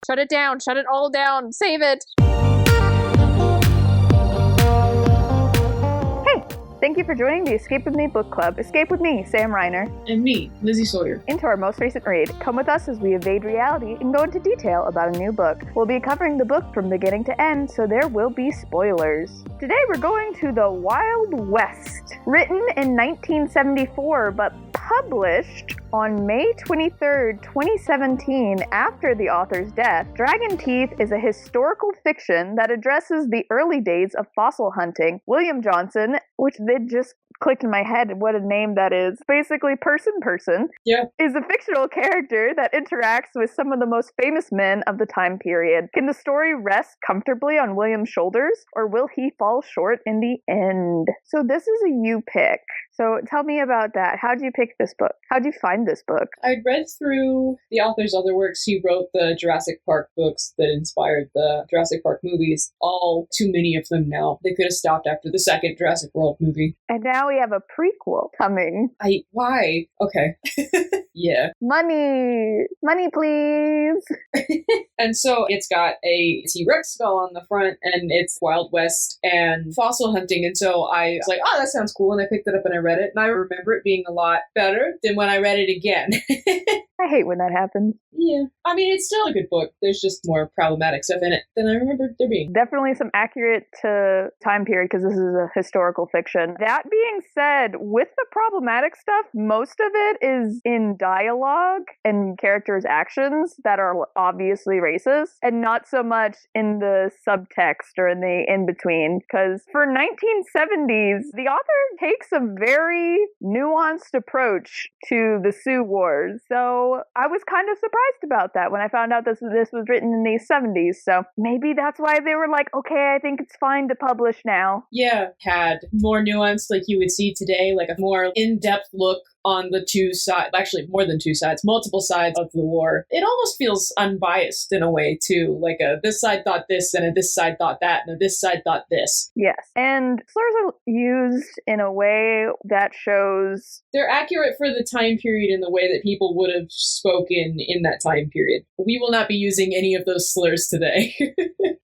Shut it down. Shut it all down. Save it. Thank you for joining the Escape With Me Book Club. Escape with me, Sam Reiner. And me, Lizzie Sawyer. Into our most recent read. Come with us as we evade reality and go into detail about a new book. We'll be covering the book from beginning to end, so there will be spoilers. Today we're going to the Wild West. Written in 1974, but published on May 23rd, 2017, after the author's death. Dragon Teeth is a historical fiction that addresses the early days of fossil hunting. William Johnson, which they just clicked in my head what a name that is. Basically, person, yeah, is a fictional character that interacts with some of the most famous men of the time period. Can the story rest comfortably on William's shoulders, or will he fall short in the end? So this is a you pick. So tell me about that. How'd you pick this book? How'd you find this book? I'd read through the author's other works. He wrote the Jurassic Park books that inspired the Jurassic Park movies. All too many of them now. They could have stopped after the second Jurassic World movie. And now we have a prequel coming. Why? Okay. Yeah. Money, please. And so it's got a T-Rex skull on the front, and it's Wild West and fossil hunting. And so I was like, oh, that sounds cool. And I picked it up and I read it. And I remember it being a lot better than when I read it again. I hate when that happens. Yeah. I mean, it's still a good book. There's just more problematic stuff in it than I remember there being. Definitely some accurate to time period, because this is a historical fiction. That being said, with the problematic stuff, most of it is in dialogue and characters' actions that are obviously racist, and not so much in the subtext or in the in-between. Because for 1970s, the author takes a very nuanced approach to the Sioux Wars. So I was kind of surprised about that when I found out this was written in the 70s. So maybe that's why they were like, okay, I think it's fine to publish now. Yeah, had more nuance like you would see today, like a more in-depth look on the two sides, actually more than two sides, multiple sides of the war. It almost feels unbiased in a way too, like this side thought this and this side thought that and this side thought this. Yes, and slurs are used in a way that shows they're accurate for the time period in the way that people would have spoken in that time period. We will not be using any of those slurs today.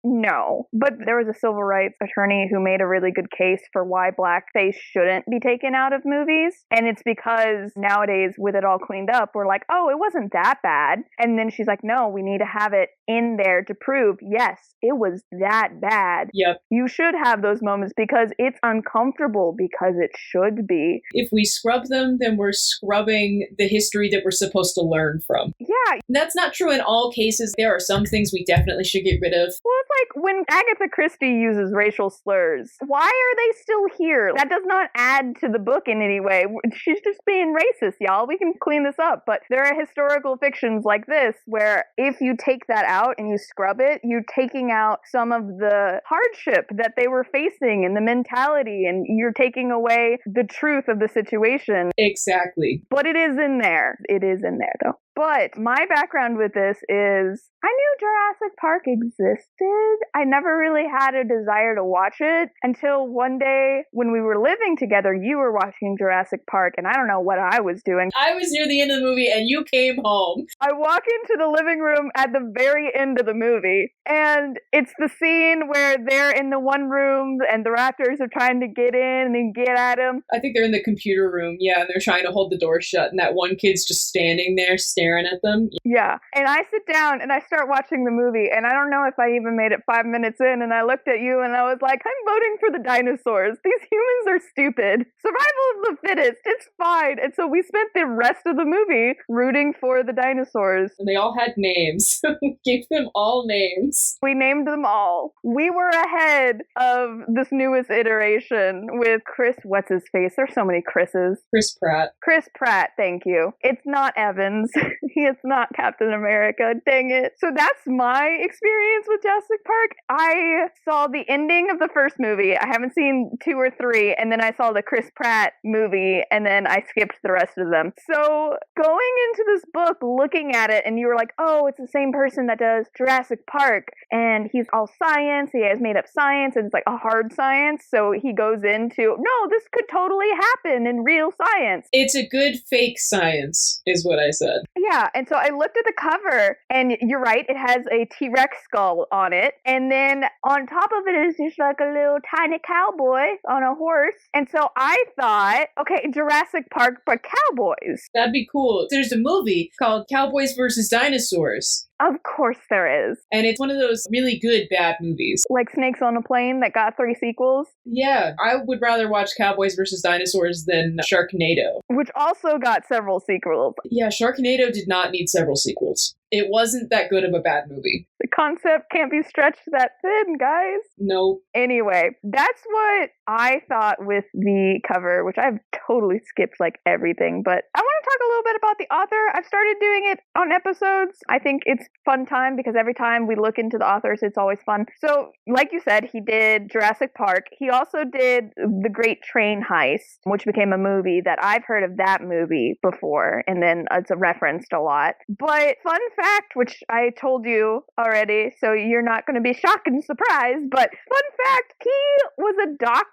No, but there was a civil rights attorney who made a really good case for why blackface shouldn't be taken out of movies, and it's because nowadays, with it all cleaned up, we're like, oh, it wasn't that bad. And then she's like, no, we need to have it in there to prove, yes, it was that bad. Yep. You should have those moments because it's uncomfortable, because it should be. If we scrub them, then we're scrubbing the history that we're supposed to learn from. Yeah. That's not true in all cases. There are some things we definitely should get rid of. Well, it's like when Agatha Christie uses racial slurs. Why are they still here? That does not add to the book in any way. She's just being racist, y'all. We can clean this up. But there are historical fictions like this where if you take that out and you scrub it, you're taking out some of the hardship that they were facing and the mentality, and you're taking away the truth of the situation. Exactly. But it is in there. It is in there, though. But my background with this is I knew Jurassic Park existed. I never really had a desire to watch it until one day when we were living together, you were watching Jurassic Park, and I don't know what I was doing. I was near the end of the movie and you came home. I walk into the living room at the very end of the movie, and it's the scene where they're in the one room and the raptors are trying to get in and get at him. I think they're in the computer room, yeah, and they're trying to hold the door shut, and that one kid's just standing there staring at them. Yeah, and I sit down and I start watching the movie, and I don't know if I even made it 5 minutes in, and I looked at you and I was like, I'm voting for the dinosaurs. These humans are stupid. Survival of the fittest. It's fine. And so we spent the rest of the movie rooting for the dinosaurs. And they all had names. Gave them all names. We named them all. We were ahead of this newest iteration with Chris, what's his face? There's so many Chris's. Chris Pratt. Chris Pratt, thank you. It's not Evans. It's not Captain America. Dang it. So that's my experience with Jurassic Park. I saw the ending of the first movie. I haven't seen 2 or 3. And then I saw the Chris Pratt movie. And then I skipped the rest of them. So going into this book, looking at it, and you were like, oh, it's the same person that does Jurassic Park. And he's all science. He has made up science. And it's like a hard science. So he goes into, no, this could totally happen in real science. It's a good fake science, is what I said. Yeah, Yeah, and so I looked at the cover, and you're right, it has a T-Rex skull on it, and then on top of it is just like a little tiny cowboy on a horse. And so I thought, okay, Jurassic Park, but cowboys. That'd be cool. There's a movie called Cowboys versus Dinosaurs. Of course there is. And it's one of those really good bad movies. Like Snakes on a Plane that got 3 sequels. Yeah, I would rather watch Cowboys versus Dinosaurs than Sharknado. Which also got several sequels. Yeah, Sharknado did not need several sequels. It wasn't that good of a bad movie. The concept can't be stretched that thin, guys. No. Anyway, that's what I thought with the cover, which I've totally skipped like everything. But I want to talk a little bit about the author. I've started doing it on episodes. I think it's fun time because every time we look into the authors, it's always fun. So, like you said, he did Jurassic Park. He also did The Great Train Heist, which became a movie that I've heard of that movie before. And then it's referenced a lot. But fun fact, which I told you already, so you're not going to be shocked and surprised, but fun fact, he was a doctor.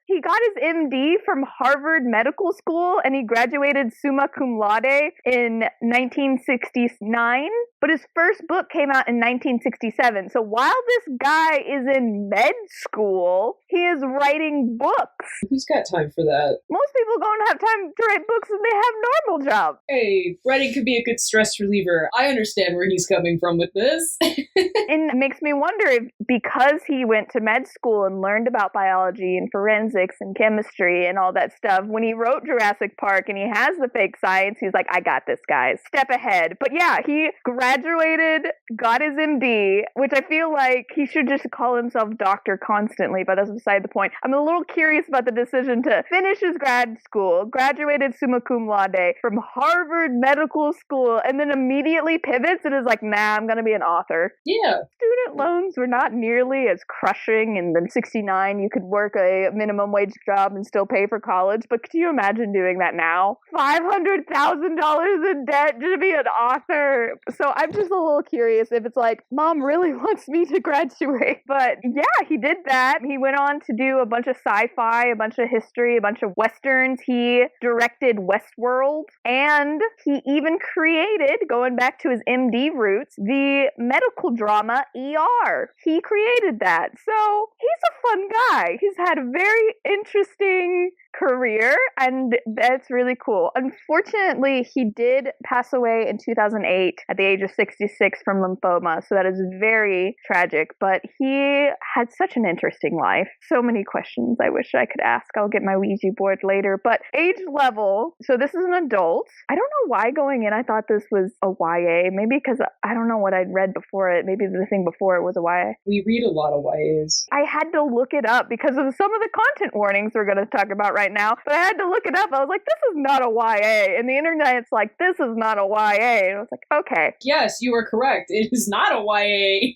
He got his MD from Harvard Medical School, and he graduated summa cum laude in 1969, but his first book came out in 1967. So while this guy is in med school, he is writing books. Who's got time for that? Most people don't have time to write books and they have normal jobs. Hey, writing could be a good stress reliever. I understand where he's coming from with this. And it makes me wonder if because he went to med school and learned about biology and forensics and chemistry and all that stuff, when he wrote Jurassic Park and he has the fake science, he's like, I got this, guys. Step ahead. But yeah, he graduated, got his MD, which I feel like he should just call himself doctor constantly, but that's beside the point. I'm a little curious about the decision to finish his grad school, graduated summa cum laude from Harvard Medical School, and then immediately pivots and is like, nah, I'm going to be an author. Yeah. Student loans were not nearly as crushing. In the 69, you could work a minimum wage job and still pay for college. But could you imagine doing that now? $500,000 in debt to be an author. So I'm just a little curious if it's like, mom really wants me to graduate. But yeah, he did that. He went on to do a bunch of sci-fi, a bunch of history, a bunch of westerns. He directed Westworld, and he even created, going back to his MD roots, the medical drama ER. He created that. So he's a fun guy. He's had a very interesting career, and that's really cool. Unfortunately, he did pass away in 2008 at the age of 66 from lymphoma, so that is very tragic, but he had such an interesting life. So many questions I wish I could ask. I'll get my Ouija board later, but age level, so this is an adult. I don't know why going in I thought this was a YA, maybe because I don't know what I'd read before it. Maybe the thing before it was a YA. We read a lot of YAs. I had to look it up because of some of the content warnings we're going to talk about right now, but I had to look it up. I was like, this is not a YA. And the internet's like, this is not a YA. And I was like, okay. Yes, you are correct. It is not a YA.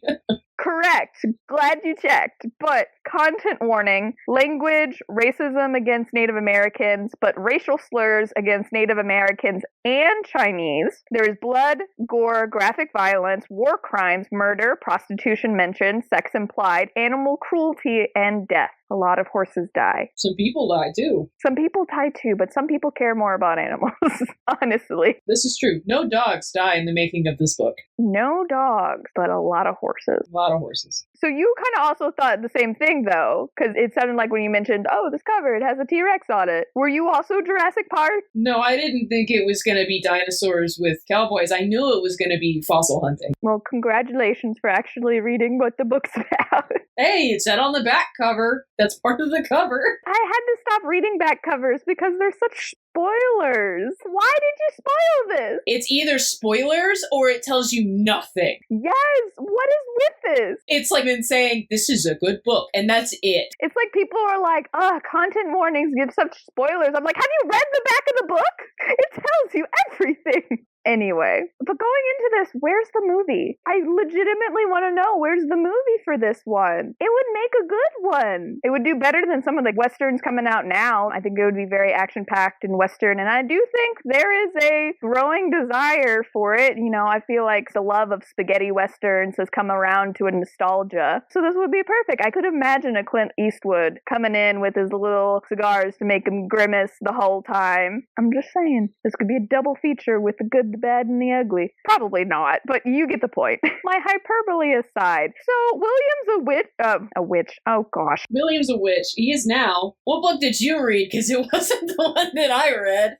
Correct. Glad you checked. But content warning, language, racism against Native Americans, but racial slurs against Native Americans and Chinese. There is blood, gore, graphic violence, war crimes, murder, prostitution mentioned, sex implied, animal cruelty, and death. A lot of horses die. Some people die too. Some people die too, but some people care more about animals, honestly. This is true. No dogs die in the making of this book. No dogs, but a lot of horses. A lot of horses. So you kind of also thought the same thing, though, because it sounded like when you mentioned, oh, this cover, it has a T-Rex on it. Were you also Jurassic Park? No, I didn't think it was going to be dinosaurs with cowboys. I knew it was going to be fossil hunting. Well, congratulations for actually reading what the book's about. Hey, it said on the back cover. That's part of the cover. I had to stop reading back covers because they're such spoilers. Why did you spoil this? It's either spoilers or it tells you nothing. Yes, what is with this? It's like been saying, this is a good book, and that's it. It's like people are like, content warnings give such spoilers. I'm like, have you read the back of the book? It tells you everything. Anyway, but going into this, where's the movie? I legitimately want to know, where's the movie for this one? It would make a good one. It would do better than some of the westerns coming out now. I think it would be very action-packed and western, and I do think there is a growing desire for it. You know, I feel like the love of spaghetti westerns has come around to a nostalgia. So this would be perfect. I could imagine a Clint Eastwood coming in with his little cigars to make him grimace the whole time. I'm just saying, this could be a double feature with a good the bad, and the ugly. Probably not, but you get the point. My hyperbole aside. So, William's a witch. Oh, gosh. William's a witch. He is now. What book did you read? Because it wasn't the one that I read.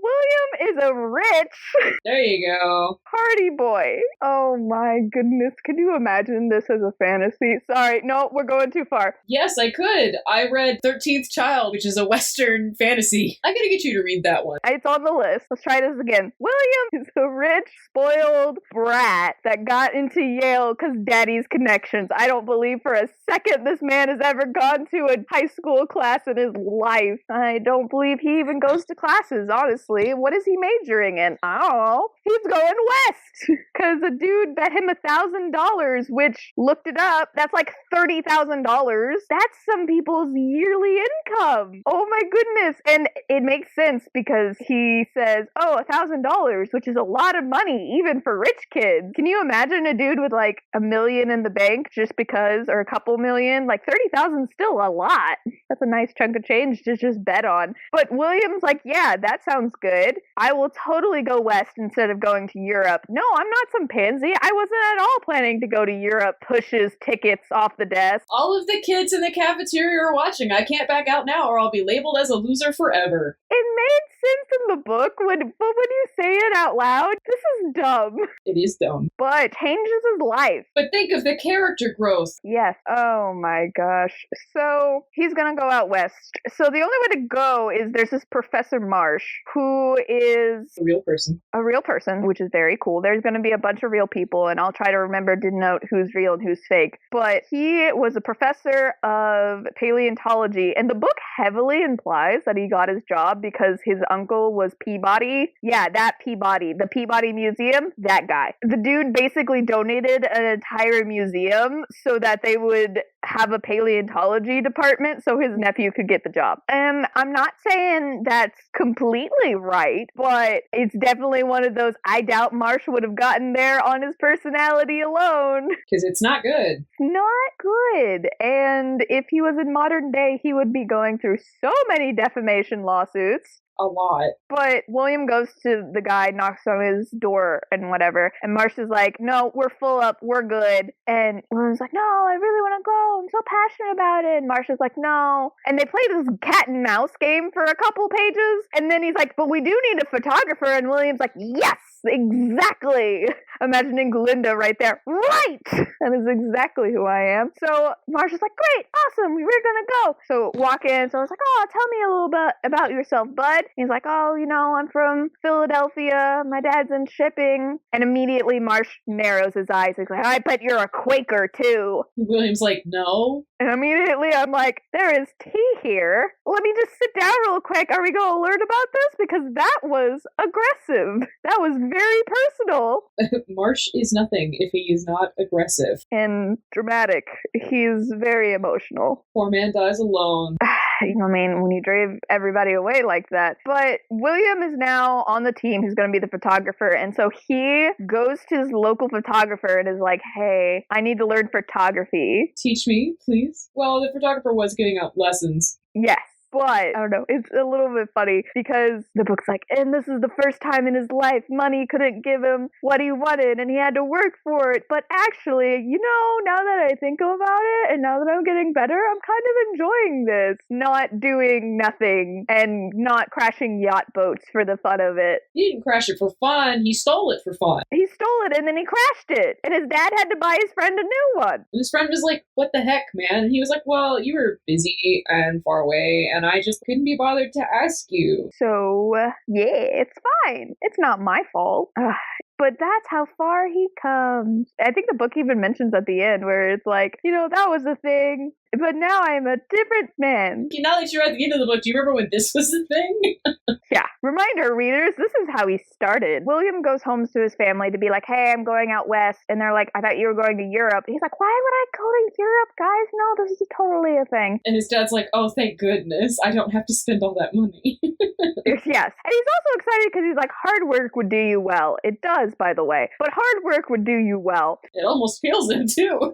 William is a rich... There you go. Party boy. Oh my goodness. Can you imagine this as a fantasy? Sorry, no, we're going too far. Yes, I could. I read 13th Child, which is a Western fantasy. I gotta get you to read that one. It's on the list. Let's try this again. William is a rich, spoiled brat that got into Yale because daddy's connections. I don't believe for a second this man has ever gone to a high school class in his life. I don't believe he even goes to classes, honestly. What is he majoring in? I don't know. He's going west because a dude bet him $1,000, which, looked it up, that's like $30,000. That's some people's yearly income. Oh my goodness. And it makes sense because he says, oh, $1,000, which is a lot of money, even for rich kids. Can you imagine a dude with like $1 million in the bank just because, or a couple million? Like 30,000 is still a lot. That's a nice chunk of change to just bet on. But William's like, yeah, that sounds good. I will totally go west instead of going to Europe. No, I'm not some pansy. I wasn't at all planning to go to Europe. Pushes tickets off the desk. All of the kids in the cafeteria are watching. I can't back out now or I'll be labeled as a loser forever. It made sense in the book, but when you say it out loud, this is dumb. It is dumb. But changes his life. But think of the character growth. Yes. Oh my gosh. So he's gonna go out west. So the only way to go is there's this Professor Marsh who is A real person. a real person, which is very cool. There's gonna be a bunch of real people, and I'll try to remember to note who's real and who's fake. But he was a professor of paleontology, and the book heavily implies that he got his job because his uncle was Peabody. Yeah, that Peabody. The Peabody Museum, that guy. The dude basically donated an entire museum so that they would have a paleontology department so his nephew could get the job. And I'm not saying that's completely right, but it's definitely one of those, I doubt Marsh would have gotten there on his personality alone. Because it's not good. Not good. And if he was in modern day, he would be going through so many defamation lawsuits. A lot. But William goes to the guy, knocks on his door and whatever. And Marsh is like, no, we're full up. We're good. And William's like, no, I really want to go. I'm so passionate about it. And Marsh is like, no. And they play this cat and mouse game for a couple pages. And then he's like, but we do need a photographer. And William's like, yes, exactly. Imagining Glinda right there. Right. That is exactly who I am. So Marsh is like, great, awesome. We're going to go. So walk in. So I was like, oh, tell me a little bit about yourself, bud. He's like, oh, I'm from Philadelphia. My dad's in shipping. And immediately Marsh narrows his eyes. He's like, I bet you're a Quaker too. William's like, no. And immediately I'm like, there is tea here. Let me just sit down real quick. Are we going to learn about this? Because that was aggressive. That was very personal. Marsh is nothing if he is not aggressive. And dramatic. He's very emotional. Poor man dies alone. When you drive everybody away like that. But William is now on the team. He's going to be the photographer. And so he goes to his local photographer and is like, hey, I need to learn photography. Teach me, please. Well, the photographer was giving out lessons. Yes. But, I don't know, it's a little bit funny because the book's like, and this is the first time in his life money couldn't give him what he wanted and he had to work for it. But actually, now that I think about it and now that I'm getting better, I'm kind of enjoying this. Not doing nothing and not crashing yacht boats for the fun of it. He didn't crash it for fun. He stole it for fun. He stole it and then he crashed it. And his dad had to buy his friend a new one. And his friend was like, what the heck, man? And he was like, well, you were busy and far away and I just couldn't be bothered to ask you. So, yeah, it's fine. It's not my fault. But that's how far he comes. I think the book even mentions at the end where it's like, that was a thing, but now I'm a different man. Now that you're at the end of the book, do you remember when this was the thing? Yeah. Reminder, readers, this is how he started. William goes home to his family to be like, hey, I'm going out west. And they're like, I thought you were going to Europe. He's like, why would I go to Europe, guys? No, this is totally a thing. And his dad's like, oh, thank goodness. I don't have to spend all that money. Yes. And he's also excited because he's like, hard work would do you well. It does. does, by the way. But hard work would do you well. It almost feels him, too.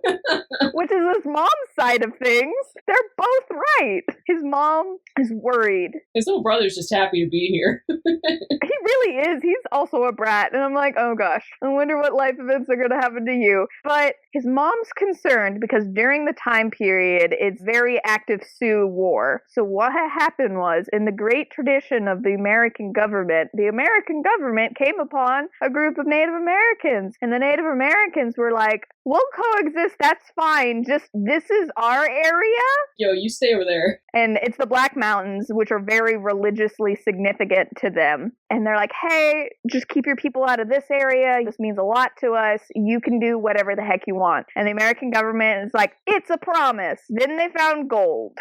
Which is his mom's side of things. They're both right. His mom is worried. His little brother's just happy to be here. He really is. He's also a brat. And I'm like, oh gosh, I wonder what life events are going to happen to you. But his mom's concerned because during the time period, it's very active Sioux War. So what had happened was, in the great tradition of the American government came upon a group of Native Americans. And the Native Americans were like, we'll coexist, that's fine. Just, this is our area. Yo, you stay over there. And it's the Black Mountains, which are very religiously significant to them. And they're like, hey, just keep your people out of this area. This means a lot to us. You can do whatever the heck you want. And the American government is like, it's a promise. Then they found gold.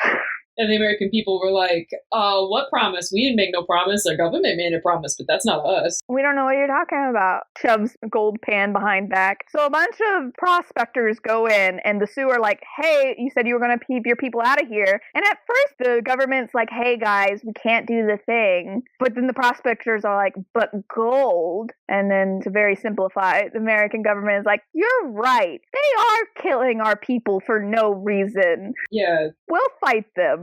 And the American people were like, what promise? We didn't make no promise. Our government made a promise, but that's not us. We don't know what you're talking about. Shoves a gold pan behind back. So a bunch of prospectors go in, and the Sioux are like, hey, you said you were going to keep your people out of here. And at first, the government's like, hey, guys, we can't do the thing. But then the prospectors are like, but gold. And then to very simplify, the American government is like, you're right. They are killing our people for no reason. Yeah. We'll fight them.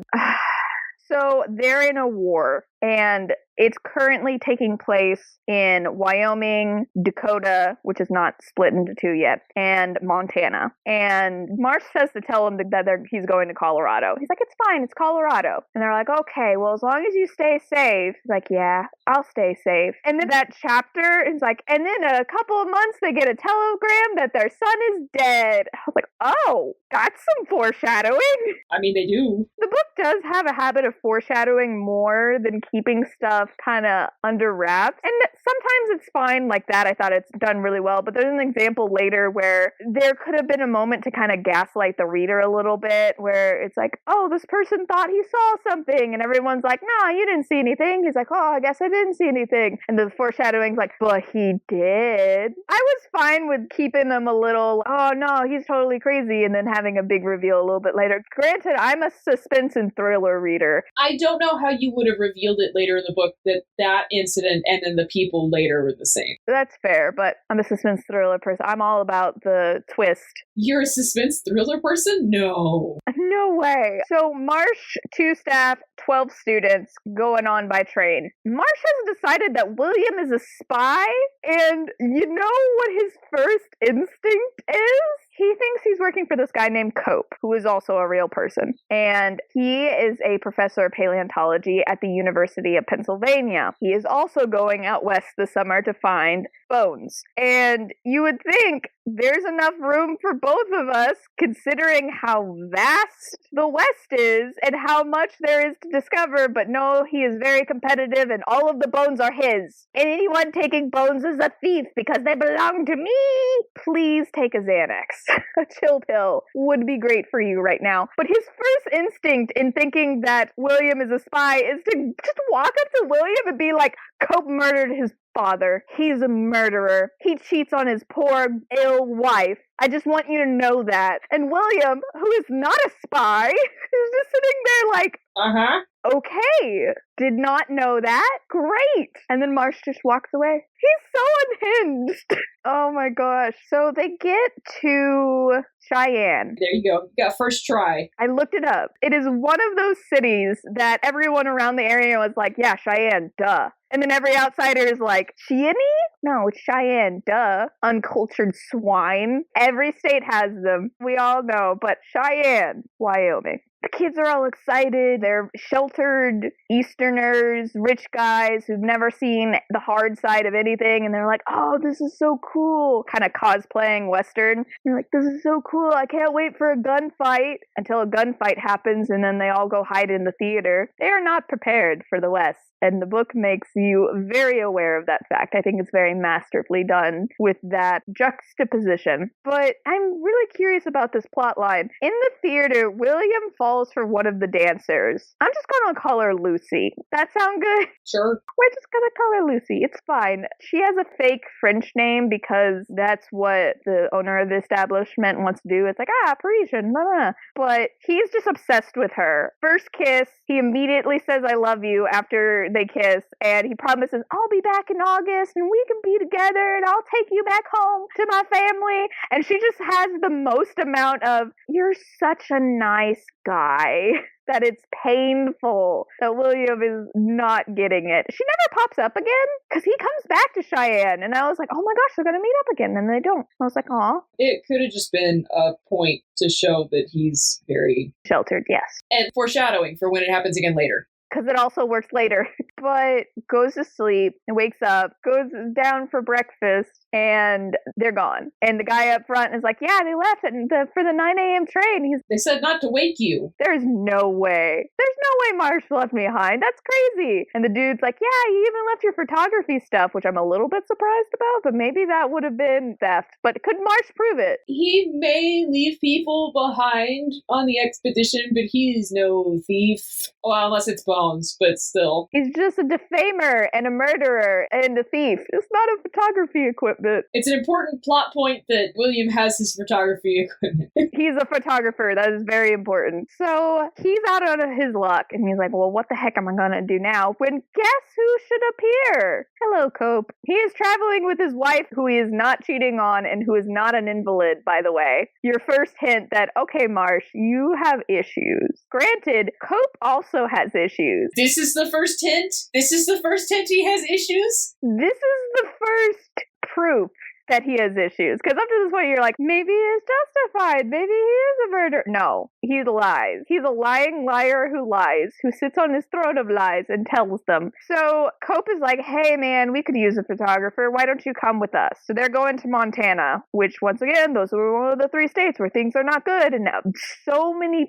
So they're in a war, and it's currently taking place in Wyoming, Dakota, which is not split into two yet, and Montana. And Marsh says to tell him that he's going to Colorado. He's like, it's fine, it's Colorado. And they're like, okay, well, as long as you stay safe. He's like, yeah, I'll stay safe. And then that chapter is like, and then a couple of months they get a telegram that their son is dead. I was like, oh, that's some foreshadowing. I mean, they do. The book does have a habit of foreshadowing more than keeping stuff kind of under wraps. And sometimes it's fine like that. I thought it's done really well. But there's an example later where there could have been a moment to kind of gaslight the reader a little bit, where it's like, oh, this person thought he saw something. And everyone's like, no, you didn't see anything. He's like, oh, I guess I didn't see anything. And the foreshadowing's like, but he did. I was fine with keeping them a little, oh, no, he's totally crazy. And then having a big reveal a little bit later. Granted, I'm a suspense and thriller reader. I don't know how you would have revealed it later in the book that incident and then the people later were the same. That's fair, but I'm a suspense thriller person. I'm all about the twist. You're a suspense thriller person? No. No way. So Marsh, 2 staff, 12 students going on by train. Marsh has decided that William is a spy, and you know what his first instinct is? He thinks he's working for this guy named Cope, who is also a real person. And he is a professor of paleontology at the University of Pennsylvania. He is also going out west this summer to find bones. And you would think there's enough room for both of us, considering how vast the West is and how much there is to discover. But no, he is very competitive, and all of the bones are his. And anyone taking bones is a thief because they belong to me. Please take a Xanax. A chill pill would be great for you right now. But his first instinct in thinking that William is a spy is to just walk up to William and be like, Cope murdered his father. He's a murderer. He cheats on his poor, ill wife. I just want you to know that. And William, who is not a spy, is just sitting there like, okay, did not know that. Great. And then Marsh just walks away. He's so unhinged. Oh my gosh. So they get to Cheyenne. There you go. You got first try. I looked it up. It is one of those cities that everyone around the area was like, yeah, Cheyenne, duh. And then every outsider is like, Cheyenne? No, it's Cheyenne, duh. Uncultured swine. Every state has them. We all know. But Cheyenne, Wyoming. The kids are all excited. They're sheltered Easterners, rich guys who've never seen the hard side of anything. And they're like, oh, this is so cool. Kind of cosplaying Western. They're like, this is so cool. I can't wait for a gunfight. Until a gunfight happens and then they all go hide in the theater. They are not prepared for the West. And the book makes you very aware of that fact. I think it's very masterfully done with that juxtaposition. But I'm really curious about this plot line. In the theater, William falls falls for one of the dancers. I'm just going to call her Lucy. That sound good? Sure. We're just going to call her Lucy. It's fine. She has a fake French name because that's what the owner of the establishment wants to do. It's like, Parisian, blah, blah. But he's just obsessed with her. First kiss, he immediately says, I love you after they kiss. And he promises, I'll be back in August and we can be together and I'll take you back home to my family. And she just has the most amount of, you're such a nice guy, that it's painful that William is not getting it. She never pops up again because he comes back to Cheyenne. And I was like, oh my gosh, they're going to meet up again. And they don't. I was like, aw. It could have just been a point to show that he's very sheltered, yes. And foreshadowing for when it happens again later. Because it also works later. But goes to sleep and wakes up, goes down for breakfast, and they're gone. And the guy up front is like, yeah, they left for the 9 a.m. train. They said not to wake you. There's no way. There's no way Marsh left me behind. That's crazy. And the dude's like, yeah, you even left your photography stuff, which I'm a little bit surprised about, but maybe that would have been theft. But could Marsh prove it? He may leave people behind on the expedition, but he's no thief. Well, unless it's Bones, but still. He's just a defamer and a murderer and a thief. It's not a photography equipment. It's an important plot point that William has his photography equipment. He's a photographer. That is very important. So he's out on his luck, and he's like, well, what the heck am I going to do now? When guess who should appear? Hello, Cope. He is traveling with his wife, who he is not cheating on and who is not an invalid, by the way. Your first hint that, okay, Marsh, you have issues. Granted, Cope also has issues. This is the first hint? This is the first hint he has issues? This is the first proof that he has issues. Because up to this point, you're like, maybe he's justified. Maybe he is a murderer. No, he lies. He's a lying liar who lies, who sits on his throne of lies and tells them. So Cope is like, hey, man, we could use a photographer. Why don't you come with us? So they're going to Montana, which, once again, those were one of the 3 states where things are not good. And so many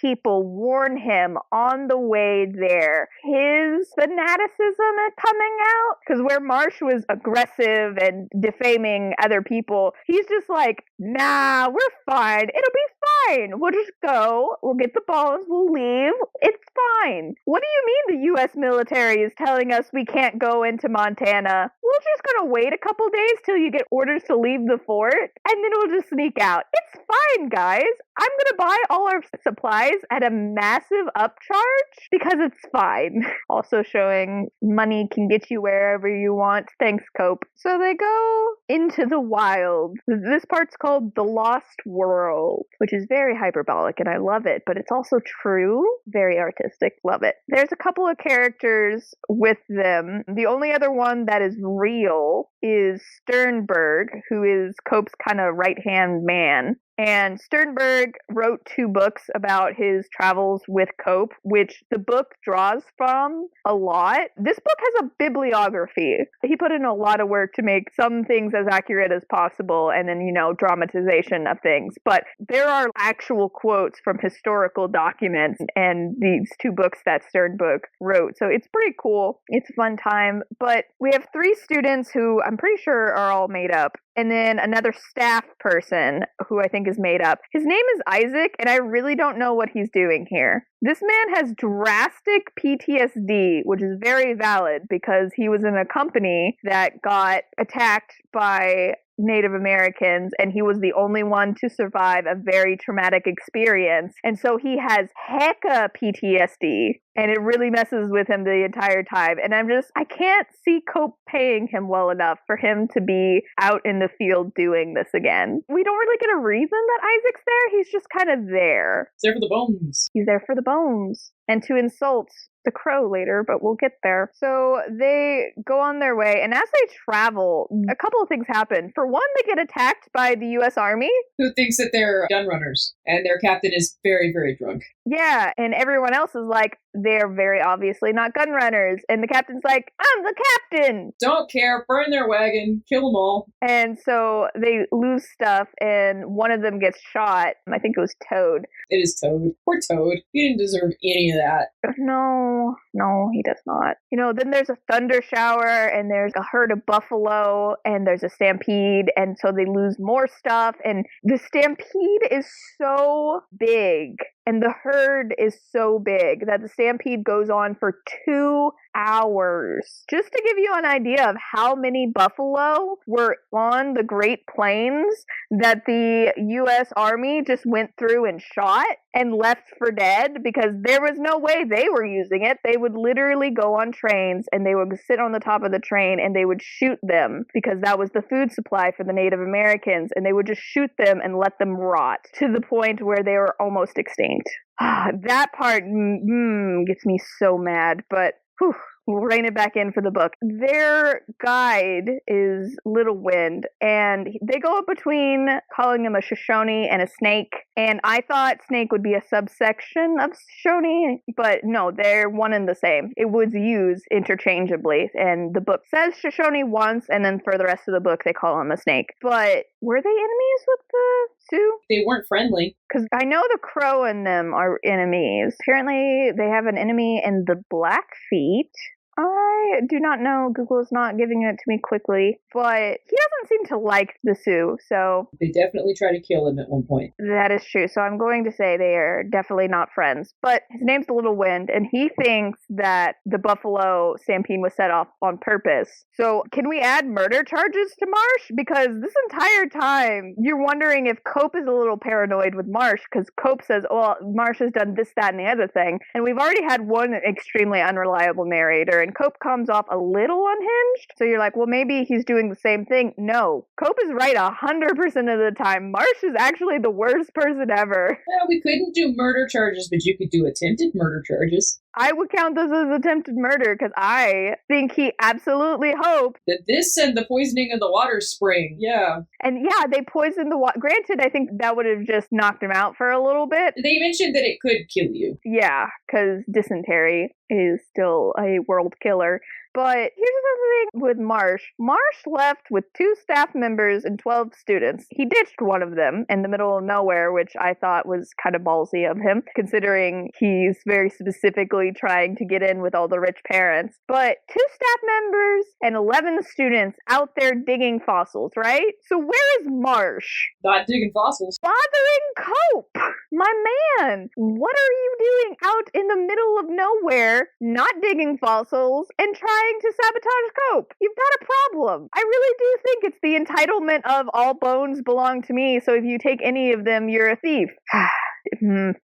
people warn him on the way there. His fanaticism is coming out. Because where Marsh was aggressive and defaming other people, he's just like, nah, we're fine. It'll be fine. We'll just go. We'll get the bones. We'll leave. It's fine. What do you mean the U.S. military is telling us we can't go into Montana? We're just going to wait a couple days till you get orders to leave the fort, and then we'll just sneak out. It's fine, guys. I'm going to buy all our supplies at a massive upcharge because it's fine. Also showing money can get you wherever you want. Thanks, Cope. So they go into the wild. This part's called The Lost World, which is very hyperbolic, and I love it, but it's also true. Very artistic. Love it. There's a couple of characters with them. The only other one that is real is Sternberg, who is Cope's kind of right-hand man. And Sternberg wrote 2 books about his travels with Cope, which the book draws from a lot. This book has a bibliography. He put in a lot of work to make some things as accurate as possible, and then, dramatization of things. But there are actual quotes from historical documents and these 2 books that Sternberg wrote. So it's pretty cool. It's a fun time. But we have 3 students who I'm pretty sure are all made up. And then another staff person who I think is made up. His name is Isaac, and I really don't know what he's doing here. This man has drastic PTSD, which is very valid because he was in a company that got attacked by Native Americans, and he was the only one to survive a very traumatic experience. And so he has hecka PTSD, and it really messes with him the entire time. And I can't see Cope paying him well enough for him to be out in the field doing this again. We don't really get a reason that Isaac's there. He's just kind of there. He's there for the bones. He's there for the bones. And to insult the crow later, but we'll get there. So they go on their way, and as they travel, a couple of things happen. For one, they get attacked by the U.S. Army. Who thinks that they're gun runners, and their captain is very, very drunk. Yeah, and everyone else is like, they're very obviously not gun runners. And the captain's like, I'm the captain! Don't care, burn their wagon, kill them all. And so they lose stuff, and one of them gets shot. I think it was Toad. It is Toad. Poor Toad. He didn't deserve any of that. No, he does not. Then there's a thunder shower, and there's a herd of buffalo, and there's a stampede, and so they lose more stuff, and the stampede is so big, and the herd is so big that the stampede goes on for 2 hours. Just to give you an idea of how many buffalo were on the Great Plains that the U.S. Army just went through and shot and left for dead, because there was no way they were using it. They would literally go on trains, and they would sit on the top of the train, and they would shoot them, because that was the food supply for the Native Americans, and they would just shoot them and let them rot to the point where they were almost extinct. That part gets me so mad, but whew, we'll rein it back in for the book. Their guide is Little Wind, and they go up between calling him a Shoshone and a snake. And I thought snake would be a subsection of Shoshone, but no, they're one and the same. It was used interchangeably, and the book says Shoshone once, and then for the rest of the book, they call him a snake. But were they enemies with the Sioux? They weren't friendly. Because I know the Crow and them are enemies. Apparently, they have an enemy in the Blackfeet. I do not know. Google is not giving it to me quickly. But he doesn't seem to like the Sioux, so... They definitely try to kill him at one point. That is true. So I'm going to say they are definitely not friends. But his name's Little Wind, and he thinks that the buffalo stampede was set off on purpose. So can we add murder charges to Marsh? Because this entire time, you're wondering if Cope is a little paranoid with Marsh, because Cope says, well, Marsh has done this, that, and the other thing. And we've already had one extremely unreliable narrator, and Cope comes off a little unhinged. So you're like, well, maybe he's doing the same thing. No, Cope is right 100% of the time. Marsh is actually the worst person ever. Yeah, we couldn't do murder charges, but you could do attempted murder charges. I would count those as attempted murder, because I think he absolutely hoped that this and the poisoning of the water spring. Yeah. And yeah, they poisoned the water. Granted, I think that would have just knocked him out for a little bit. They mentioned that it could kill you. Yeah, because dysentery is still a world killer. But here's the thing with Marsh. Marsh left with 2 staff members and 12 students. He ditched one of them in the middle of nowhere, which I thought was kind of ballsy of him, considering he's very specifically trying to get in with all the rich parents. But 2 staff members and 11 students out there digging fossils, right? So where is Marsh? Not digging fossils. Bothering Cope! My man! What are you doing out in the middle of nowhere, not digging fossils, and trying to sabotage Cope? You've got a problem. I really do think it's the entitlement of all bones belong to me, so if you take any of them, you're a thief.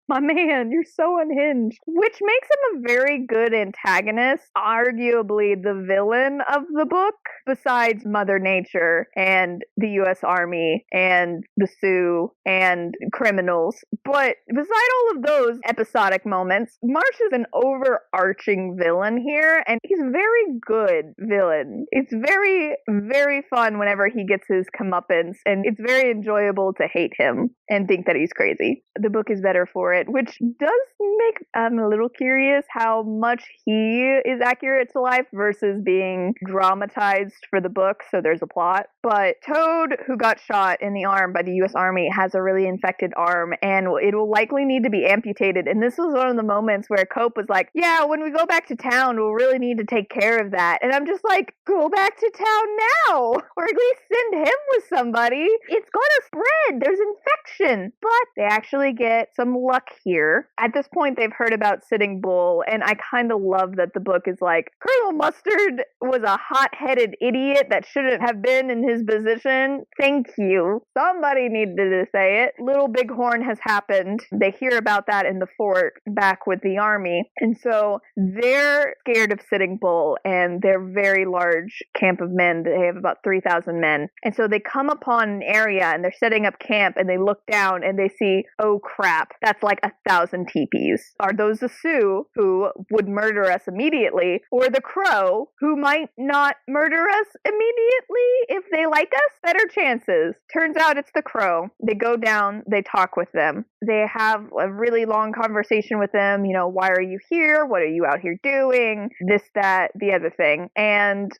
My man, you're so unhinged. Which makes him a very good antagonist, arguably the villain of the book, besides Mother Nature and the U.S. Army and the Sioux and criminals. But beside all of those episodic moments, Marsh is an overarching villain here, and he's a very good villain. It's very, very fun whenever he gets his comeuppance, and it's very enjoyable to hate him and think that he's crazy. The book is better for it, which does make I'm a little curious how much he is accurate to life versus being dramatized for the book, so there's a plot. But Toad, who got shot in the arm by the U.S. Army, has a really infected arm, and it will likely need to be amputated. And this was one of the moments where Cope was like, yeah, when we go back to town, we'll really need to take care of that. And I'm just like, go back to town now, or at least send him with somebody. It's gonna spread. There's infection. But they actually get some luck here. At this point, they've heard about Sitting Bull, and I kind of love that the book is like, Colonel Mustard was a hot-headed idiot that shouldn't have been in his position. Thank you. Somebody needed to say it. Little Bighorn has happened. They hear about that in the fort back with the army, and so they're scared of Sitting Bull and their very large camp of men. They have about 3,000 men, and so they come upon an area and they're setting up camp, and they look down and they see, oh crap, crap, that's like 1,000 teepees. Are those the Sioux, who would murder us immediately, or the Crow, who might not murder us immediately if they like us? Better chances. Turns out it's the Crow. They go down, they talk with them. They have a really long conversation with them, why are you here? What are you out here doing? This, that, the other thing. And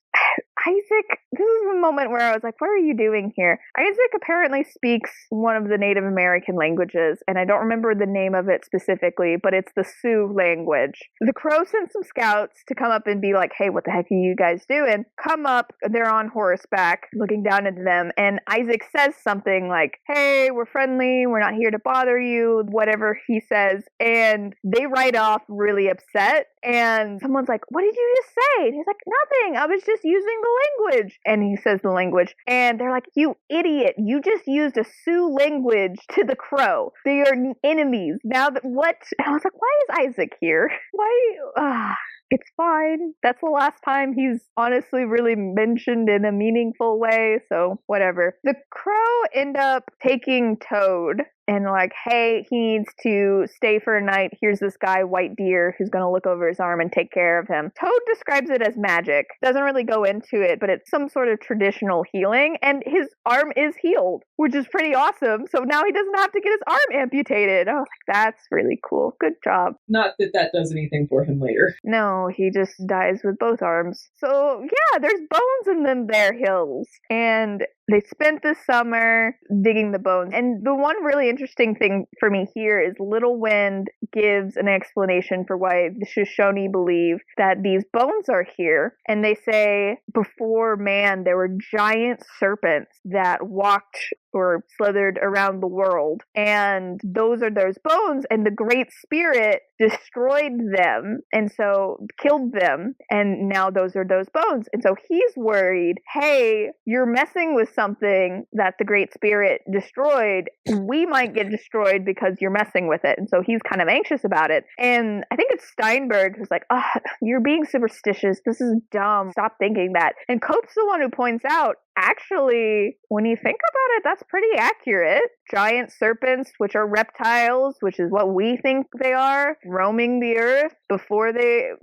Isaac, this is the moment where I was like, what are you doing here? Isaac apparently speaks one of the Native American languages, and I don't remember the name of it specifically, but it's the Sioux language. The Crow sent some scouts to come up and be like, hey, what the heck are you guys doing? Come up, they're on horseback, looking down at them, and Isaac says something like, hey, we're friendly, we're not here to bother you, whatever he says, and they ride off really upset, and someone's like, what did you just say? And he's like, nothing, I was just using the language. And he says the language, and they're like, you idiot, you just used a Sioux language to the Crow. They are enemies. Now that what? And I was like, why is Isaac here? Why? It's fine. That's the last time he's honestly really mentioned in a meaningful way, so whatever. The Crow end up taking Toad and like, hey, he needs to stay for a night. Here's this guy, White Deer, who's going to look over his arm and take care of him. Toad describes it as magic. Doesn't really go into it, but it's some sort of traditional healing, and his arm is healed, which is pretty awesome. So now he doesn't have to get his arm amputated. I was like, that's really cool. Good job. Not that that does anything for him later. No, he just dies with both arms. So yeah, there's bones in them there hills. And they spent the summer digging the bones. And the one really interesting thing for me here is Little Wind gives an explanation for why the Shoshone believe that these bones are here. And they say before man, there were giant serpents that walked or slithered around the world. And those are those bones. And the Great Spirit destroyed them. And so killed them. And now those are those bones. And so he's worried, hey, you're messing with something that the Great Spirit destroyed. We might get destroyed because you're messing with it. And so he's kind of anxious about it. And I think it's Steinberg who's like, oh, you're being superstitious. This is dumb. Stop thinking that. And Cope's the one who points out, actually, when you think about it, that's pretty accurate. Giant serpents, which are reptiles, which is what we think they are, roaming the earth before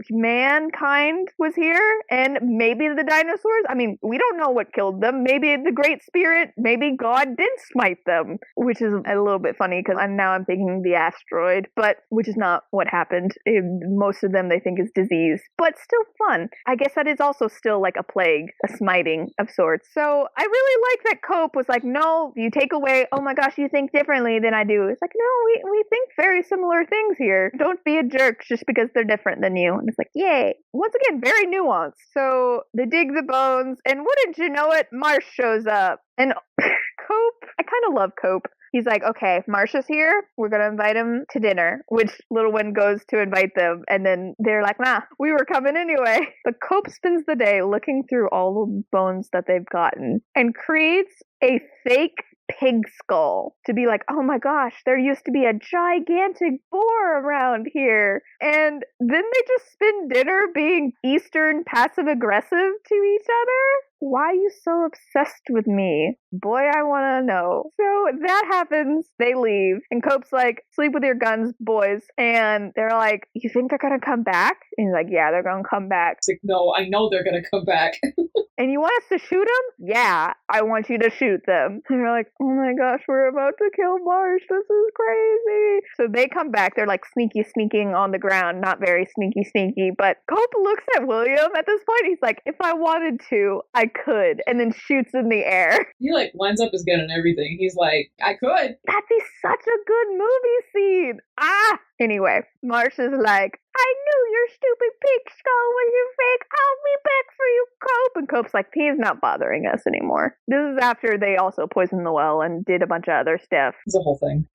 mankind was here. And maybe the dinosaurs. I mean, we don't know what killed them. Maybe the Great Spirit, maybe God did smite them, which is a little bit funny because I'm thinking the asteroid, but which is not what happened. Most of them they think is disease, but still fun. I guess that is also still like a plague, a smiting of sorts. So I really like that Cope was like, no, you take away, oh my gosh, you think differently than I do. It's like, no, we think very similar things here. Don't be a jerk just because they're different than you. And it's like, yay. Once again, very nuanced. So they dig the bones, and wouldn't you know it, Marsh shows up. And Cope, I kind of love Cope. He's like, okay, Marsh is here. We're going to invite him to dinner, which Little One goes to invite them. And then they're like, nah, we were coming anyway. But Cope spends the day looking through all the bones that they've gotten and creates a fake pig skull to be like, oh my gosh, there used to be a gigantic boar around here. And then they just spend dinner being Eastern passive aggressive to each other. Why are you so obsessed with me? Boy, I want to know. So that happens. They leave. And Cope's like, sleep with your guns, boys. And they're like, you think they're going to come back? And he's like, yeah, they're going to come back. It's like, no, I know they're going to come back. And you want us to shoot them? Yeah, I want you to shoot them. And they're like, oh my gosh, we're about to kill Marsh. This is crazy. So they come back. They're like sneaking on the ground. Not very sneaky. But Cope looks at William at this point. He's like, if I wanted to, I could. And then shoots in the air. He like lines up his gun and everything. He's like, I could. That'd be such a good movie scene. Anyway, Marsh is like, I knew your stupid pig skull was your fake. I'll be back for you, Cope. And Cope's like, he's not bothering us anymore. This is after they also poisoned the well and did a bunch of other stuff. It's a whole thing.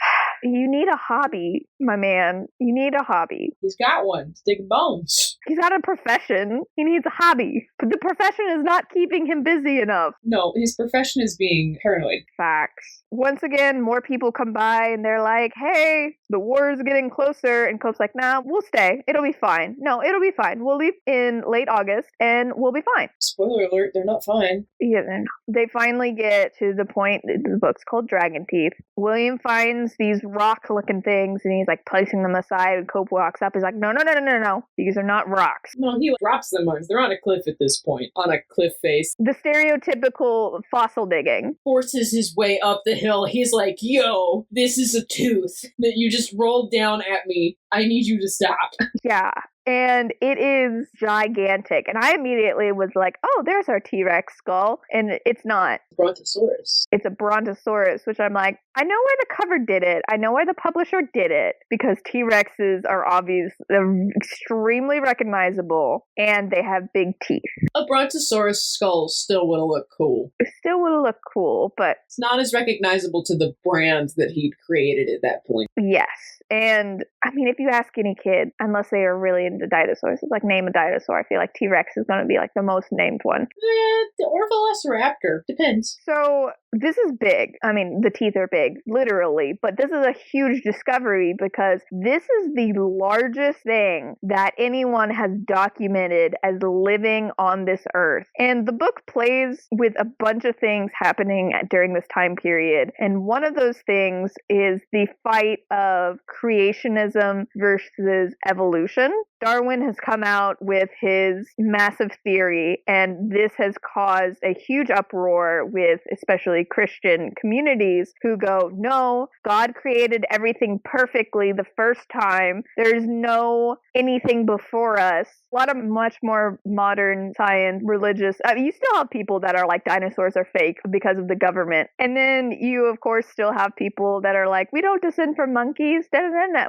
You need a hobby, my man. You need a hobby. He's got one. He's digging bones. He's got a profession. He needs a hobby. But the profession is not keeping him busy enough. No, his profession is being paranoid. Facts. Once again, more people come by and they're like, hey, the war is getting closer. And Cope's like, nah, we'll stay. It'll be fine. No, it'll be fine. We'll leave in late August and we'll be fine. Spoiler alert, they're not fine. Yeah, they finally get to the point, the book's called Dragon Teeth. William finds these rock-looking things, and he's like placing them aside, and Cope walks up. He's like, no, no, no, no, no, no. These are not rocks. No, he drops them on. They're on a cliff at this point, on a cliff face. The stereotypical fossil digging. Forces his way up the hill. He's like, yo, this is a tooth that you just rolled down at me. I need you to stop. Yeah. And it is gigantic. And I immediately was like, oh, there's our T-Rex skull. And it's not. Brontosaurus. It's a Brontosaurus, which I'm like, I know where the cover did it. I know where the publisher did it. Because T-Rexes are they're extremely recognizable. And they have big teeth. A Brontosaurus skull still would have looked cool. It still would look cool, but... It's not as recognizable to the brand that he'd created at that point. Yes. And, I mean, if you ask any kid, unless they are really into dinosaurs, it's like, name a dinosaur. I feel like T-Rex is going to be, like, the most named one. The Orvelociraptor. Depends. So, this is big. I mean, the teeth are big, literally. But this is a huge discovery because this is the largest thing that anyone has documented as living on this earth. And the book plays with a bunch of things happening during this time period. And one of those things is the fight of creationism versus evolution. Darwin has come out with his massive theory, and this has caused a huge uproar with especially Christian communities who go, no, God created everything perfectly the first time. There's no anything before us. A lot of much more modern science, religious. You still have people that are like dinosaurs are fake because of the government. And then you, of course, still have people that are like, we don't descend from monkeys,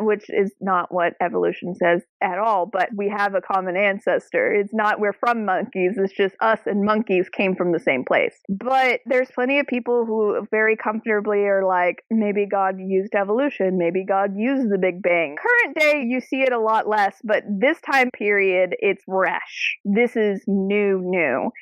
which is not what evolution says at all. But we have a common ancestor. It's not we're from monkeys. It's just us and monkeys came from the same place. But there's plenty of people who very comfortably are like, maybe God used evolution. Maybe God used the Big Bang. Current day, you see it a lot less. But this time period, it's fresh. This is new.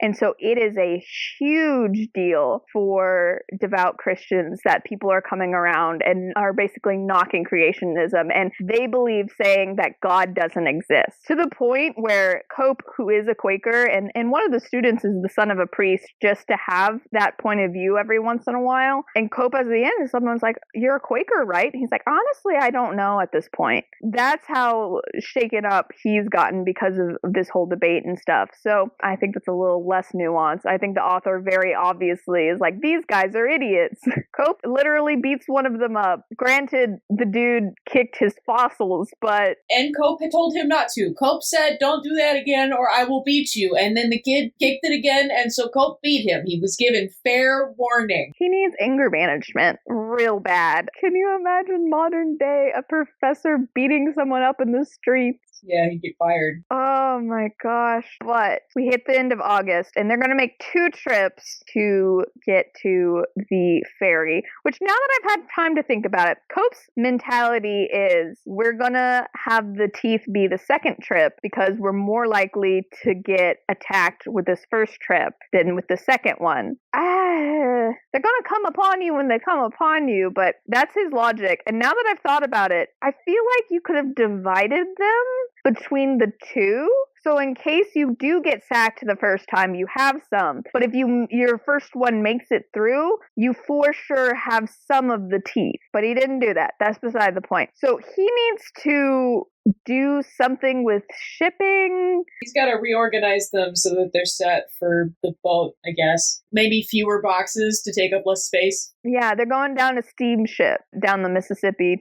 And so it is a huge deal for devout Christians that people are coming around and are basically knocking creationism. And they believe saying that God doesn't exist. To the point where Cope, who is a Quaker, and one of the students is the son of a priest, just to have that point of view every once in a while. And Cope at the end, someone's like, you're a Quaker, right? And he's like, honestly, I don't know at this point. That's how shaken up he's gotten because of this whole debate and stuff. So I think that's a little less nuanced. I think the author very obviously is like, these guys are idiots. Cope literally beats one of them up. Granted, the dude kicked his fossils, but... And Cope had told him not to. Cope said, don't do that again or I will beat you. And then the kid kicked it again, and so Cope beat him. He was given fair warning. He needs anger management real bad. Can you imagine modern day a professor beating someone up in the streets? Yeah, he'd get fired. Oh my gosh. But we hit the end of August, and they're going to make 2 trips to get to the ferry, which now that I've had time to think about it, Cope's mentality is we're going to have the teeth be the second trip because we're more likely to get attacked with this first trip than with the second one. They're going to come upon you when they come upon you, but that's his logic. And now that I've thought about it, I feel like you could have divided them between the two. So in case you do get sacked the first time, you have some. But if your first one makes it through, you for sure have some of the teeth. But he didn't do that. That's beside the point. So he needs to do something with shipping. He's got to reorganize them so that they're set for the boat, I guess. Maybe fewer boxes to take up less space. Yeah, they're going down a steamship down the Mississippi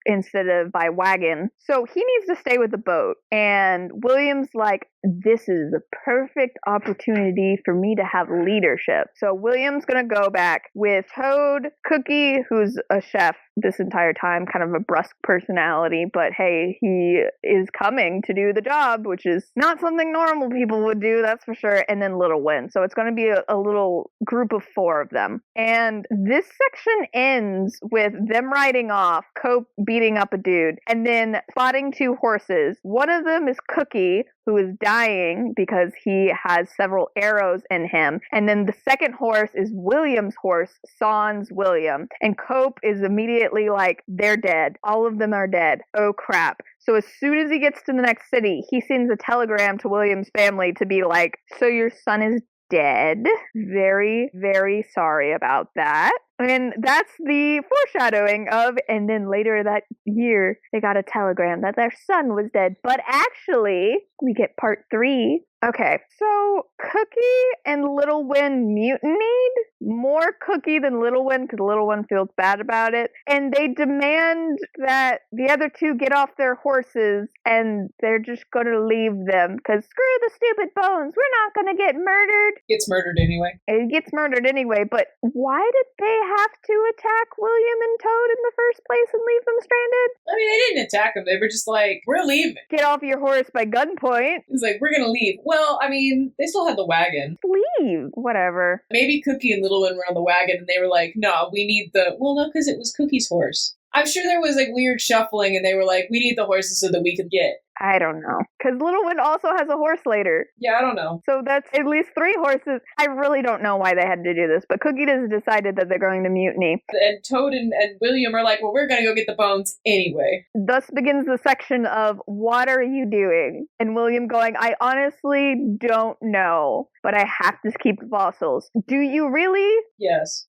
instead of by wagon. So he needs to stay with the boat. And William's like, this is the perfect opportunity for me to have leadership. So William's going to go back with Toad, Cookie, who's a chef this entire time, kind of a brusque personality, but hey, he is coming to do the job, which is not something normal people would do, that's for sure, and then Little Win. So it's going to be a little group of 4 of them. And this section ends with them riding off, Cope beating up a dude, and then spotting 2 horses. One of them is Cookie, who is dying because he has several arrows in him. And then the second horse is William's horse, Sans William. And Cope is immediately like, they're dead. All of them are dead. Oh crap. So as soon as he gets to the next city, he sends a telegram to William's family to be like, so your son is dead. Very, very sorry about that. And that's the foreshadowing of, and then later that year, they got a telegram that their son was dead. But actually, we get part 3. Okay, so Cookie and Little Win mutinied. More Cookie than Little Win, because Little Win feels bad about it. And they demand that the other two get off their horses, and they're just going to leave them, because screw the stupid bones, we're not going to get murdered. Gets murdered anyway. It gets murdered anyway, but why did they have to attack William and Toad in the first place and leave them stranded? I mean, they didn't attack them. They were just like, we're leaving. Get off your horse by gunpoint. It's like, we're going to leave. Well, I mean, they still had the wagon. Leave. Whatever. Maybe Cookie and Little One were on the wagon and they were like, no, we need the... Well, no, because it was Cookie's horse. I'm sure there was like weird shuffling and they were like, we need the horses so that we could get. I don't know. Because Little Win also has a horse later. Yeah, I don't know. So that's at least 3 horses. I really don't know why they had to do this, but Cookie has decided that they're going to mutiny. And Toad and William are like, well, we're going to go get the bones anyway. Thus begins the section of, what are you doing? And William going, I honestly don't know, but I have to keep the fossils. Do you really? Yes.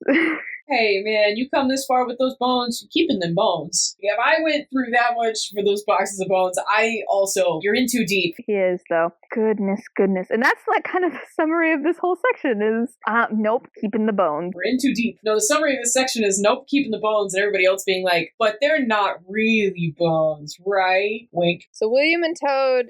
Hey, man, you come this far with those bones, you're keeping them bones. If I went through that much for those boxes of bones, you're in too deep. He is, though. Goodness. And that's like kind of the summary of this whole section is, nope, keeping the bones. We're in too deep. No, the summary of this section is, nope, keeping the bones, and everybody else being like, but they're not really bones, right? Wink. So William and Toad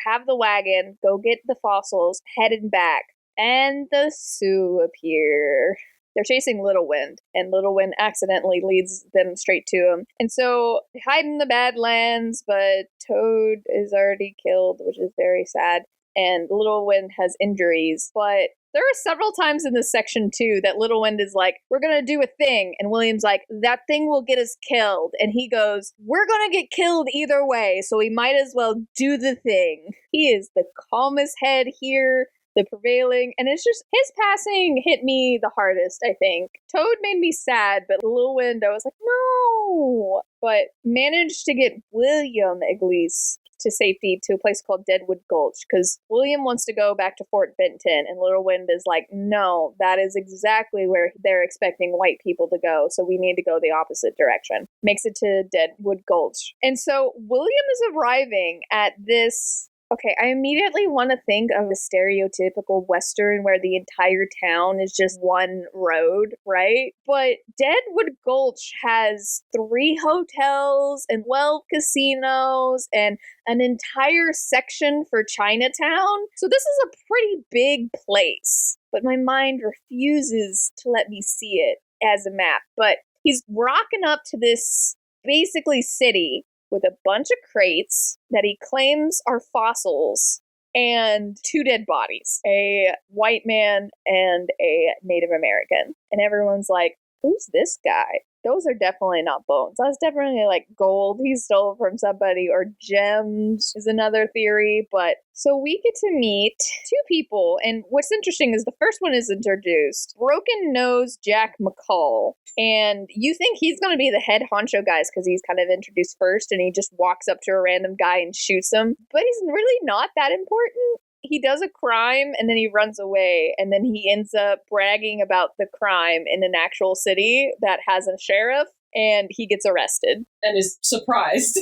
have the wagon, go get the fossils, headed back, and the Sioux appear. They're chasing Little Wind, and Little Wind accidentally leads them straight to him. And so they hide in the Badlands, but Toad is already killed, which is very sad. And Little Wind has injuries. But there are several times in this section, too, that Little Wind is like, we're going to do a thing. And William's like, that thing will get us killed. And he goes, we're going to get killed either way, so we might as well do the thing. He is the calmest head here. The prevailing, and it's just his passing hit me the hardest, I think. Toad made me sad, but Little Wind, I was like, no, but managed to get William at least to safety to a place called Deadwood Gulch, because William wants to go back to Fort Benton, and Little Wind is like, no, that is exactly where they're expecting white people to go, so we need to go the opposite direction. Makes it to Deadwood Gulch. And so William is arriving at this... Okay, I immediately want to think of a stereotypical Western where the entire town is just one road, right? But Deadwood Gulch has 3 hotels and 12 casinos and an entire section for Chinatown. So this is a pretty big place, but my mind refuses to let me see it as a map. But he's rocking up to this basically city with a bunch of crates that he claims are fossils and 2 dead bodies, a white man and a Native American. And everyone's like, who's this guy? Those are definitely not bones. That's definitely like gold he stole from somebody, or gems is another theory. But so we get to meet 2 people. And what's interesting is the first one is introduced, Broken Nose Jack McCall. And you think he's going to be the head honcho guys because he's kind of introduced first and he just walks up to a random guy and shoots him. But he's really not that important. He does a crime and then he runs away, and then he ends up bragging about the crime in an actual city that has a sheriff, and he gets arrested. And is surprised.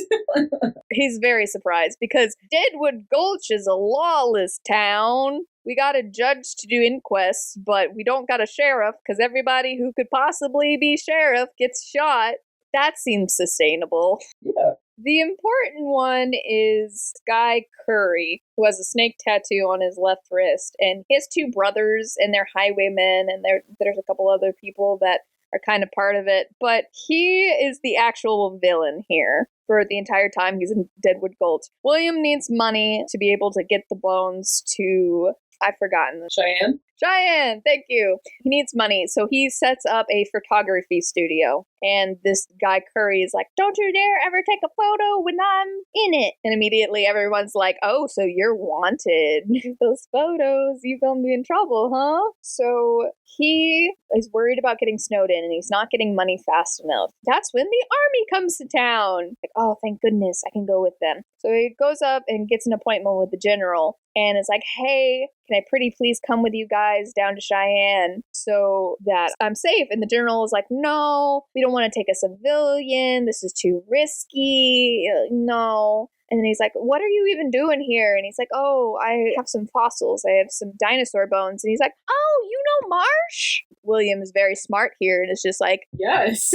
He's very surprised because Deadwood Gulch is a lawless town. We got a judge to do inquests, but we don't got a sheriff because everybody who could possibly be sheriff gets shot. That seems sustainable. Yeah. The important one is Guy Curry, who has a snake tattoo on his left wrist, and he has 2 brothers, and they're highwaymen, and there's a couple other people that are kind of part of it, but he is the actual villain here for the entire time he's in Deadwood Gulch. William needs money to be able to get the bones to... I've forgotten. Cheyenne, thank you. He needs money, so he sets up a photography studio. And this guy Curry is like, don't you dare ever take a photo when I'm in it. And immediately everyone's like, oh, so you're wanted. Those photos, you gonna be in trouble, huh? So he is worried about getting snowed in and he's not getting money fast enough. That's when the army comes to town. Like, oh, thank goodness I can go with them. So he goes up and gets an appointment with the general and is like, hey, can I pretty please come with you guys down to Cheyenne so that I'm safe? And the general is like, no, we don't want to take a civilian. This is too risky. No. And then he's like, what are you even doing here? And he's like, oh, I have some fossils. I have some dinosaur bones. And he's like, oh, you know Marsh? William is very smart here and it's just like, yes.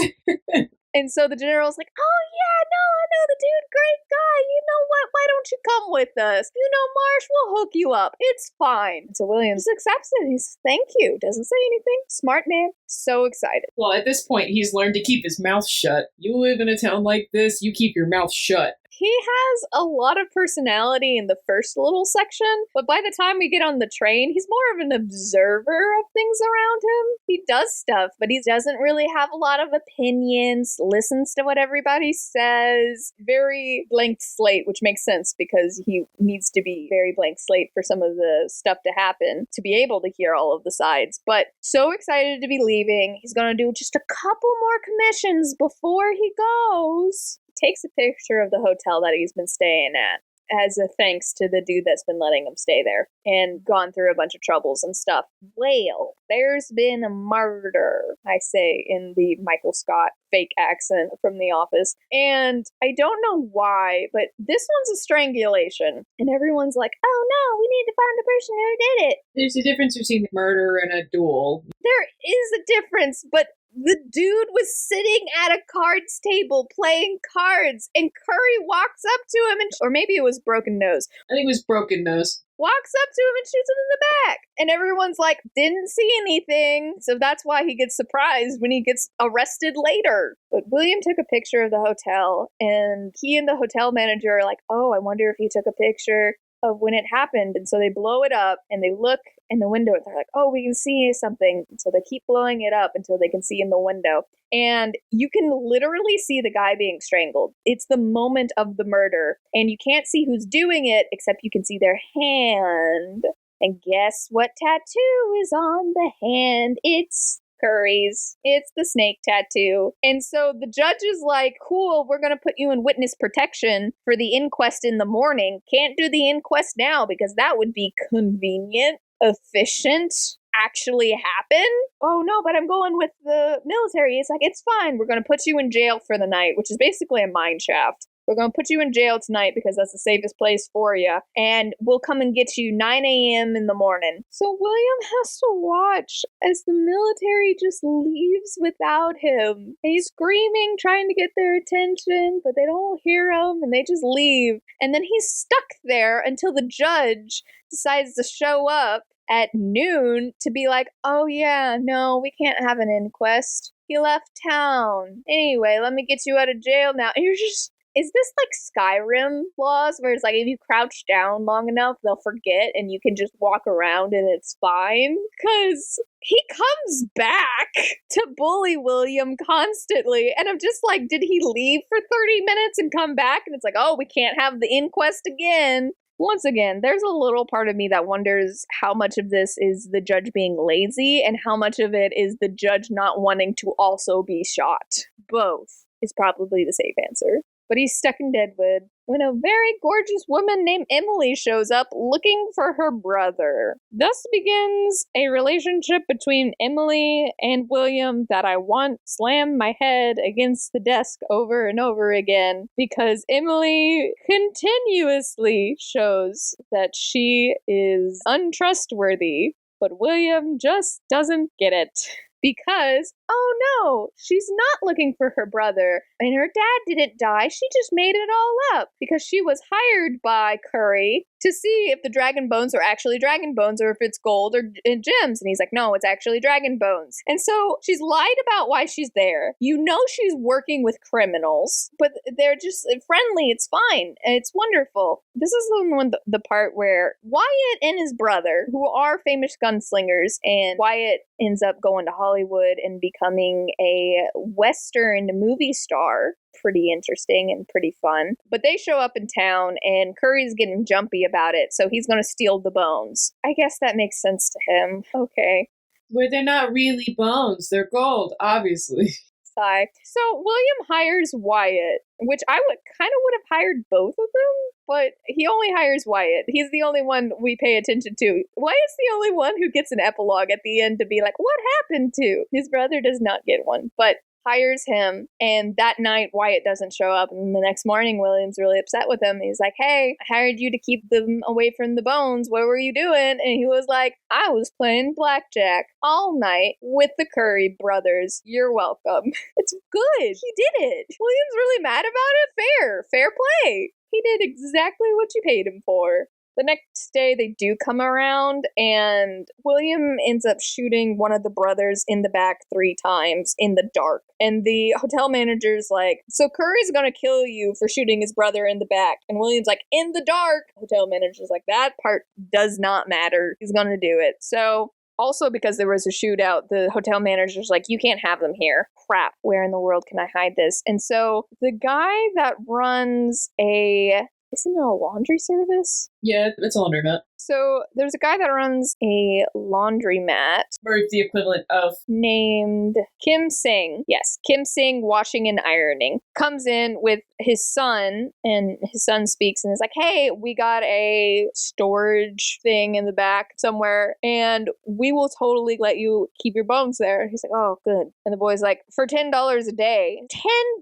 And so the general's like, oh, yeah, no, I know the dude, great guy. You know what? Why don't you come with us? You know, Marsh, we'll hook you up. It's fine. So William just accepts it. He's, thank you. Doesn't say anything. Smart man. So excited. Well, at this point, he's learned to keep his mouth shut. You live in a town like this, you keep your mouth shut. He has a lot of personality in the first little section, but by the time we get on the train, he's more of an observer of things around him. He does stuff, but he doesn't really have a lot of opinions, listens to what everybody says. Very blank slate, which makes sense because he needs to be very blank slate for some of the stuff to happen to be able to hear all of the sides. But so excited to be leaving. He's going to do just a couple more commissions before he goes. Takes a picture of the hotel that he's been staying at as a thanks to the dude that's been letting him stay there and gone through a bunch of troubles and stuff. Well, there's been a murder, I say in the Michael Scott fake accent from The Office. And I don't know why, but this one's a strangulation. And everyone's like, oh no, we need to find the person who did it. There's a difference between murder and a duel. There is a difference, but the dude was sitting at a cards table playing cards, and Curry walks up to him, or maybe it was Broken Nose. I think it was Broken Nose. Walks up to him and shoots him in the back. And everyone's like, didn't see anything. So that's why he gets surprised when he gets arrested later. But William took a picture of the hotel, and he and the hotel manager are like, oh, I wonder if he took a picture of when it happened. And so they blow it up and they look in the window and they're like, oh, we can see something. And so they keep blowing it up until they can see in the window. And you can literally see the guy being strangled. It's the moment of the murder. And you can't see who's doing it, except you can see their hand. And guess what tattoo is on the hand? It's Curry's. It's the snake tattoo. And so the judge is like, cool, we're going to put you in witness protection for the inquest in the morning. Can't do the inquest now because that would be convenient, efficient, actually happen. Oh no, but I'm going with the military. It's like, it's fine. We're going to put you in jail for the night, which is basically a mine shaft. We're going to put you in jail tonight because that's the safest place for you. And we'll come and get you 9 a.m. in the morning. So William has to watch as the military just leaves without him. And he's screaming, trying to get their attention, but they don't hear him and they just leave. And then he's stuck there until the judge decides to show up at noon to be like, oh yeah, no, we can't have an inquest. He left town. Anyway, let me get you out of jail now. And you're just... Is this like Skyrim laws where it's like if you crouch down long enough, they'll forget and you can just walk around and it's fine? Because he comes back to bully William constantly. And I'm just like, did he leave for 30 minutes and come back? And it's like, oh, we can't have the inquest again. Once again, there's a little part of me that wonders how much of this is the judge being lazy and how much of it is the judge not wanting to also be shot. Both is probably the safe answer. But he's stuck in Deadwood when a very gorgeous woman named Emily shows up looking for her brother. Thus begins a relationship between Emily and William that I want to slam my head against the desk over and over again because Emily continuously shows that she is untrustworthy, but William just doesn't get it. Because, oh no, she's not looking for her brother, and her dad didn't die, she just made it all up, because she was hired by Curry to see if the dragon bones are actually dragon bones, or if it's gold or gems, and he's like, no, it's actually dragon bones. And so, she's lied about why she's there. You know she's working with criminals, but they're just friendly, it's fine, it's wonderful. This is the part where Wyatt and his brother, who are famous gunslingers, and Wyatt ends up going to Hollywood and becoming a Western movie star. Pretty interesting and pretty fun. But they show up in town and Curry's getting jumpy about it, so he's going to steal the bones. I guess that makes sense to him. Okay. Where they're not really bones, they're gold, obviously. Sigh. So William hires Wyatt, which I would have hired both of them, but he only hires Wyatt. He's the only one we pay attention to. Wyatt's the only one who gets an epilogue at the end to be like, what happened to? His brother does not get one, but hires him, and that night Wyatt doesn't show up, and the next morning William's really upset with him. He's like, hey, I hired you to keep them away from the bones. What were you doing? And he was like, I was playing blackjack all night with the Curry brothers. You're welcome. It's good. He did it. William's really mad about it. Fair play. He did exactly what you paid him for. The next day, they do come around, and William ends up shooting one of the brothers in the back 3 times in the dark. And the hotel manager's like, so Curry's gonna kill you for shooting his brother in the back. And William's like, in the dark. Hotel manager's like, that part does not matter. He's gonna do it. So also, because there was a shootout, the hotel manager's like, you can't have them here. Crap, where in the world can I hide this? And so the guy that runs isn't it a laundry service? Yeah, it's a laundromat. So there's a guy that runs a laundromat. Or the equivalent of. Named Kim Singh. Yes, Kim Singh Washing and Ironing. Comes in with his son, and his son speaks and is like, hey, we got a storage thing in the back somewhere, and we will totally let you keep your bones there. He's like, oh, good. And the boy's like, for $10 a day.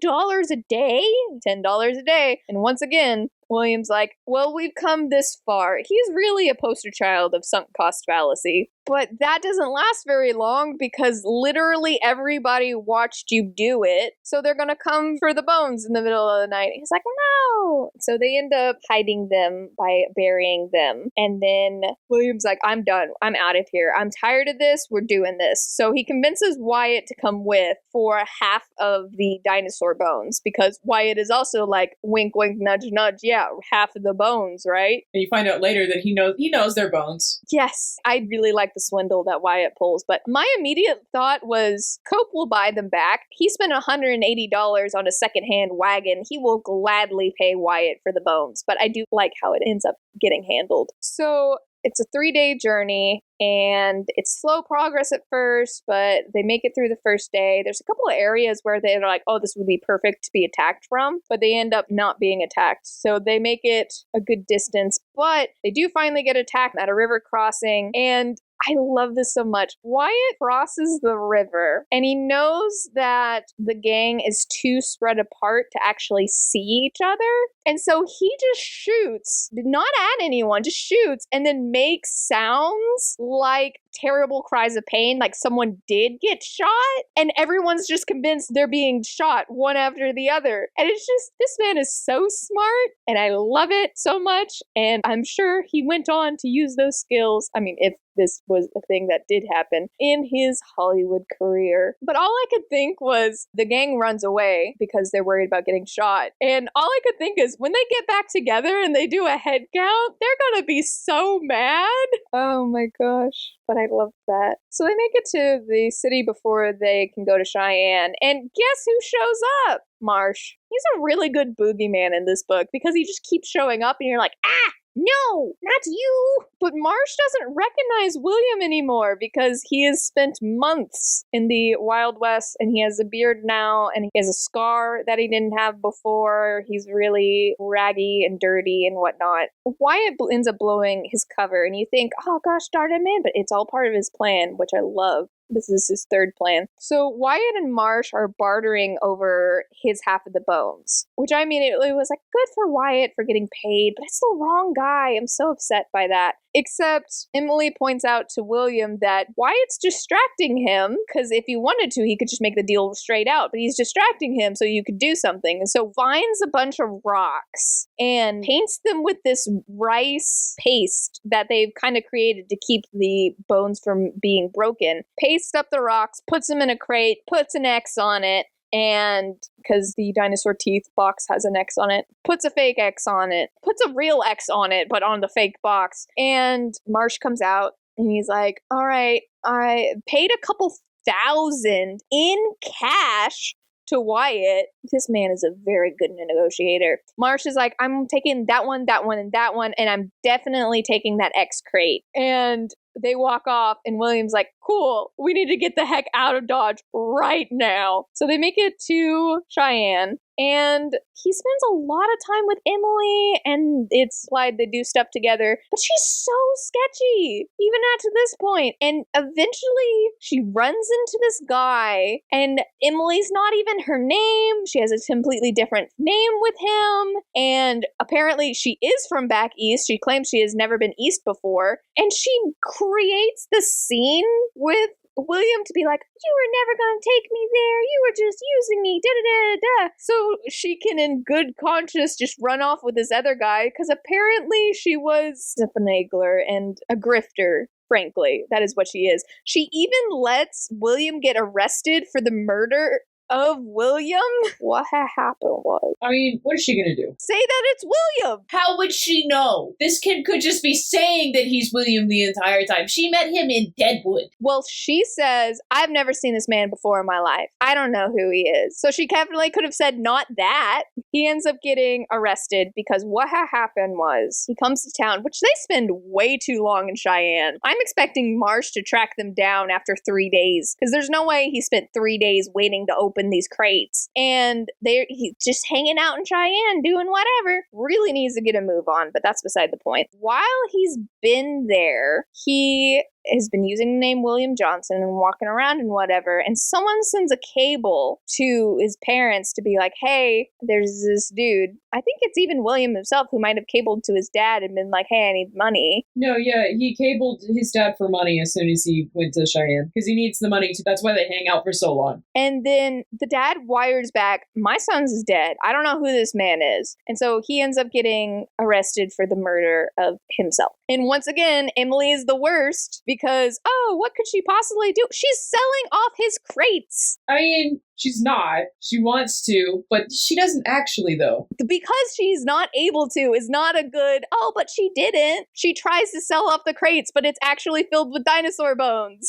$10 a day? $10 a day. And once again, William's like, well, we've come this far. He's really a poster child of sunk cost fallacy. But that doesn't last very long because literally everybody watched you do it. So they're going to come for the bones in the middle of the night. He's like, no. So they end up hiding them by burying them. And then William's like, I'm done. I'm out of here. I'm tired of this. We're doing this. So he convinces Wyatt to come with for half of the dinosaur bones because Wyatt is also like, wink, wink, nudge, nudge. Yeah, half of the bones, right? And you find out later that he knows their bones. Yes. I really like the swindle that Wyatt pulls, but my immediate thought was Cope will buy them back. He spent $180 on a secondhand wagon. He will gladly pay Wyatt for the bones, but I do like how it ends up getting handled. So it's a 3-day journey, and it's slow progress at first, but they make it through the first day. There's a couple of areas where they're like, oh, this would be perfect to be attacked from, but they end up not being attacked. So they make it a good distance, but they do finally get attacked at a river crossing, and I love this so much. Wyatt crosses the river, and he knows that the gang is too spread apart to actually see each other. And so he just shoots, not at anyone, just shoots, and then makes sounds like terrible cries of pain, like someone did get shot, and everyone's just convinced they're being shot one after the other. And it's just, this man is so smart, and I love it so much, and I'm sure he went on to use those skills. I mean, if this was a thing that did happen in his Hollywood career. But all I could think was the gang runs away because they're worried about getting shot. And all I could think is when they get back together and they do a head count, they're gonna be so mad. Oh my gosh. But I love that. So they make it to the city before they can go to Cheyenne. And guess who shows up? Marsh. He's a really good boogeyman in this book because he just keeps showing up and you're like, ah! No, not you! But Marsh doesn't recognize William anymore because he has spent months in the Wild West and he has a beard now and he has a scar that he didn't have before. He's really raggy and dirty and whatnot. Wyatt ends up blowing his cover and you think, oh gosh darn it man, but it's all part of his plan, which I love. This is his third plan. So Wyatt and Marsh are bartering over his half of the bones, which I mean, it was like good for Wyatt for getting paid, but it's the wrong guy. I'm so upset by that. Except Emily points out to William that Wyatt's distracting him because if he wanted to, he could just make the deal straight out, but he's distracting him so you could do something. And so finds a bunch of rocks and paints them with this rice paste that they've kind of created to keep the bones from being broken. Pastes up the rocks, puts them in a crate, puts an X on it, and because the dinosaur teeth box has an X on it, puts a fake X on it, puts a real X on it, but on the fake box. And Marsh comes out and he's like, all right, I paid a couple $100,000 in cash to Wyatt. This man is a very good negotiator. Marsh is like, I'm taking that one, and that one, and I'm definitely taking that X crate. And they walk off, and William's like, cool, we need to get the heck out of Dodge right now. So they make it to Cheyenne, and he spends a lot of time with Emily, and it's like they do stuff together, but she's so sketchy, even at to this point. And eventually she runs into this guy, and Emily's not even her name. She has a completely different name with him, and apparently she is from back east. She claims she has never been east before, and she creates the scene with William to be like, you were never going to take me there. You were just using me. Da da da da. So she can, in good conscience, just run off with this other guy because apparently she was a finagler and a grifter. Frankly, that is what she is. She even lets William get arrested for the murder of William. What happened was, I mean, what is she gonna do? say that it's William. How would she know? This kid could just be saying that he's William the entire time. She met him in Deadwood. Well, she says, I've never seen this man before in my life. I don't know who he is. So she definitely could have said not that. He ends up getting arrested because what happened was he comes to town, which they spend way too long in Cheyenne. I'm expecting Marsh to track them down after 3 days because there's no way he spent 3 days waiting to open these crates. And he's just hanging out in Cheyenne doing whatever. Really needs to get a move on, but that's beside the point. While he's been there, he has been using the name William Johnson and walking around and whatever, and someone sends a cable to his parents to be like, hey, there's this dude. I think it's even William himself who might have cabled to his dad and been like, hey, I need money. No, yeah, he cabled his dad for money as soon as he went to Cheyenne because he needs the money. That's why they hang out for so long. And then the dad wires back, my son's is dead. I don't know who this man is. And so he ends up getting arrested for the murder of himself. And once again, Emily is the worst because, oh, what could she possibly do? She's selling off his crates. I mean, she's not. She wants to, but she doesn't actually, though. Because she's not able to is not a good, oh, but she didn't. She tries to sell off the crates, but it's actually filled with dinosaur bones.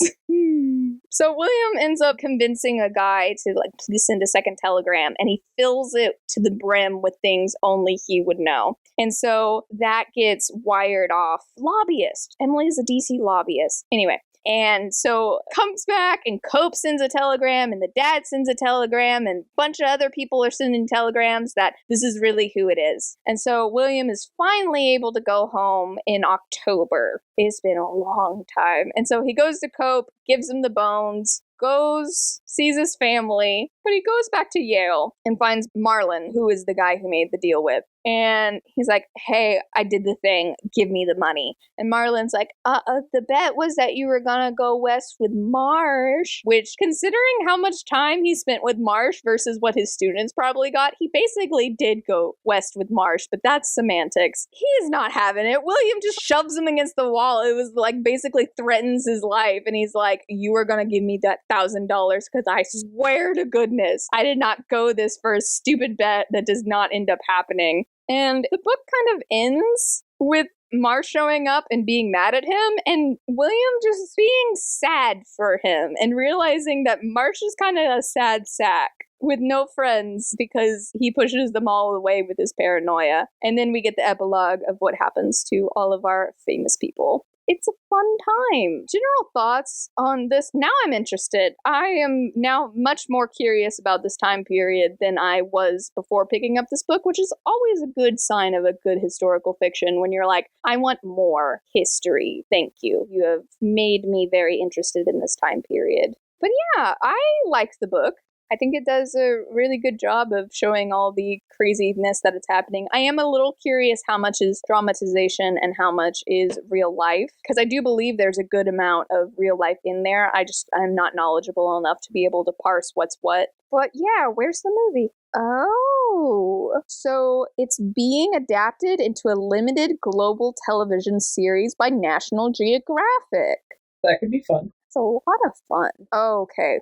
So William ends up convincing a guy to, like, please send a second telegram, and he fills it to the brim with things only he would know. And so that gets wired off. Lobbyist. Emily's a DC lobbyist. Anyway. And so comes back and Cope sends a telegram and the dad sends a telegram and a bunch of other people are sending telegrams that this is really who it is. And so William is finally able to go home in October. It's been a long time. And so he goes to Cope, gives him the bones, goes, sees his family, but he goes back to Yale and finds Marlin, who is the guy who made the deal with. And he's like, hey, I did the thing. Give me the money. And Marlin's like, the bet was that you were gonna go west with Marsh, which, considering how much time he spent with Marsh versus what his students probably got, he basically did go west with Marsh, but that's semantics. He is not having it. William just shoves him against the wall. It was like basically threatens his life. And he's like, you are gonna give me that $1,000 because I swear to goodness, I did not go this for a stupid bet that does not end up happening. And the book kind of ends with Marsh showing up and being mad at him, and William just being sad for him and realizing that Marsh is kind of a sad sack with no friends because he pushes them all away with his paranoia. And then we get the epilogue of what happens to all of our famous people. It's a fun time. General thoughts on this? Now I'm interested. I am now much more curious about this time period than I was before picking up this book, which is always a good sign of a good historical fiction when you're like, I want more history. Thank you. You have made me very interested in this time period. But yeah, I liked the book. I think it does a really good job of showing all the craziness that it's happening. I am a little curious how much is dramatization and how much is real life, because I do believe there's a good amount of real life in there. I'm not knowledgeable enough to be able to parse what's what. But yeah, where's the movie? Oh, so it's being adapted into a limited global television series by National Geographic. That could be fun. It's a lot of fun. Okay.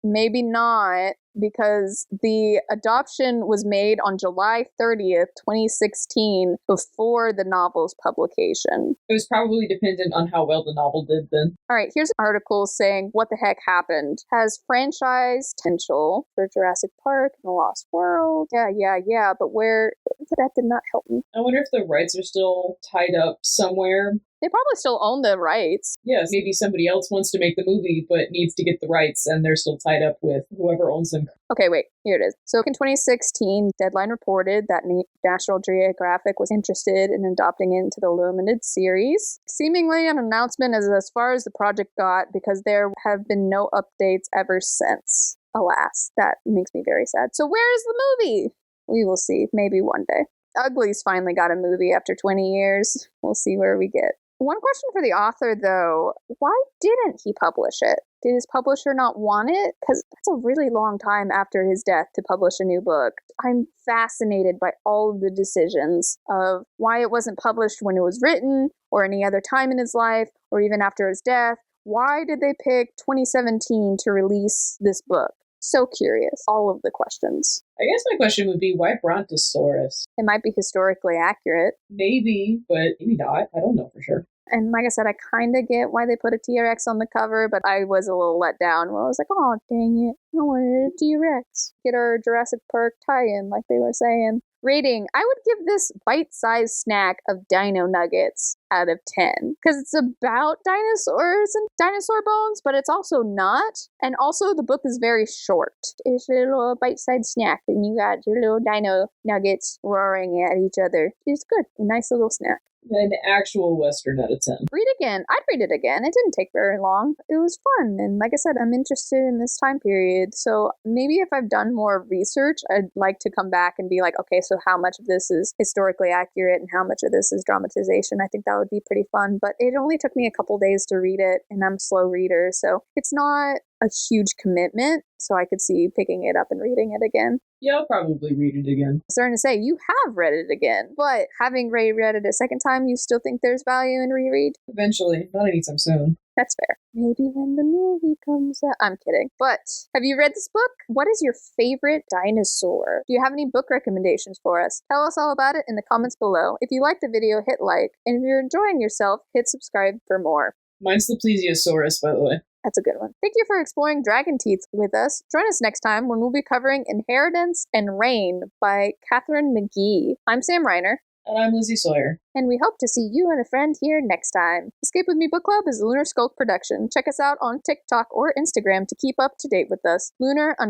Maybe not. because the adoption was made on July 30th, 2016, before the novel's publication. It was probably dependent on how well the novel did then. All right, here's an article saying what the heck happened. Has franchise potential for Jurassic Park and The Lost World. Yeah, but where? That did not help me. I wonder if the rights are still tied up somewhere. They probably still own the rights. Yes, maybe somebody else wants to make the movie but needs to get the rights and they're still tied up with whoever owns them. Okay, wait, here it is. So in 2016, Deadline reported that National Geographic was interested in adopting it into the limited series. Seemingly an announcement as far as the project got, because there have been no updates ever since. Alas, that makes me very sad. So where is the movie? We will see, maybe one day. Ugly's finally got a movie after 20 years. We'll see where we get. One question for the author, though, why didn't he publish it? Did his publisher not want it? Because that's a really long time after his death to publish a new book. I'm fascinated by all of the decisions of why it wasn't published when it was written, or any other time in his life, or even after his death. Why did they pick 2017 to release this book? So curious. All of the questions. I guess my question would be, why Brontosaurus? It might be historically accurate. Maybe, but maybe not. I don't know for sure. And like I said, I kind of get why they put a T-Rex on the cover, but I was a little let down when I was like, oh, dang it. I wanted a T-Rex. Get our Jurassic Park tie-in, like they were saying. Rating, I would give this bite-sized snack of dino nuggets out of 10. Because it's about dinosaurs and dinosaur bones, but it's also not. And also the book is very short. It's a little bite-sized snack, and you got your little dino nuggets roaring at each other. It's good. A nice little snack. An actual Western out of 10. Read again. I'd read it again. It didn't take very long. It was fun. And like I said, I'm interested in this time period. So maybe if I've done more research, I'd like to come back and be like, okay, so how much of this is historically accurate and how much of this is dramatization? I think that would be pretty fun. But it only took me a couple days to read it, and I'm a slow reader. So it's not a huge commitment. So I could see picking it up and reading it again. Yeah, I'll probably read it again. Starting to say, you have read it again, but having reread it a second time, you still think there's value in reread? Eventually, not anytime soon. That's fair. Maybe when the movie comes out. I'm kidding. But have you read this book? What is your favorite dinosaur? Do you have any book recommendations for us? Tell us all about it in the comments below. If you like the video, hit like. And if you're enjoying yourself, hit subscribe for more. Mine's the Plesiosaurus, by the way. That's a good one. Thank you for exploring dragon teeth with us. Join us next time when we'll be covering Inheritance and Reign by Catherine McGee. I'm Sam Reiner. And I'm Lizzie Sawyer. And we hope to see you and a friend here next time. Escape With Me Book Club is a Lunar Skulk production. Check us out on TikTok or Instagram to keep up to date with us. Lunar_SKULK.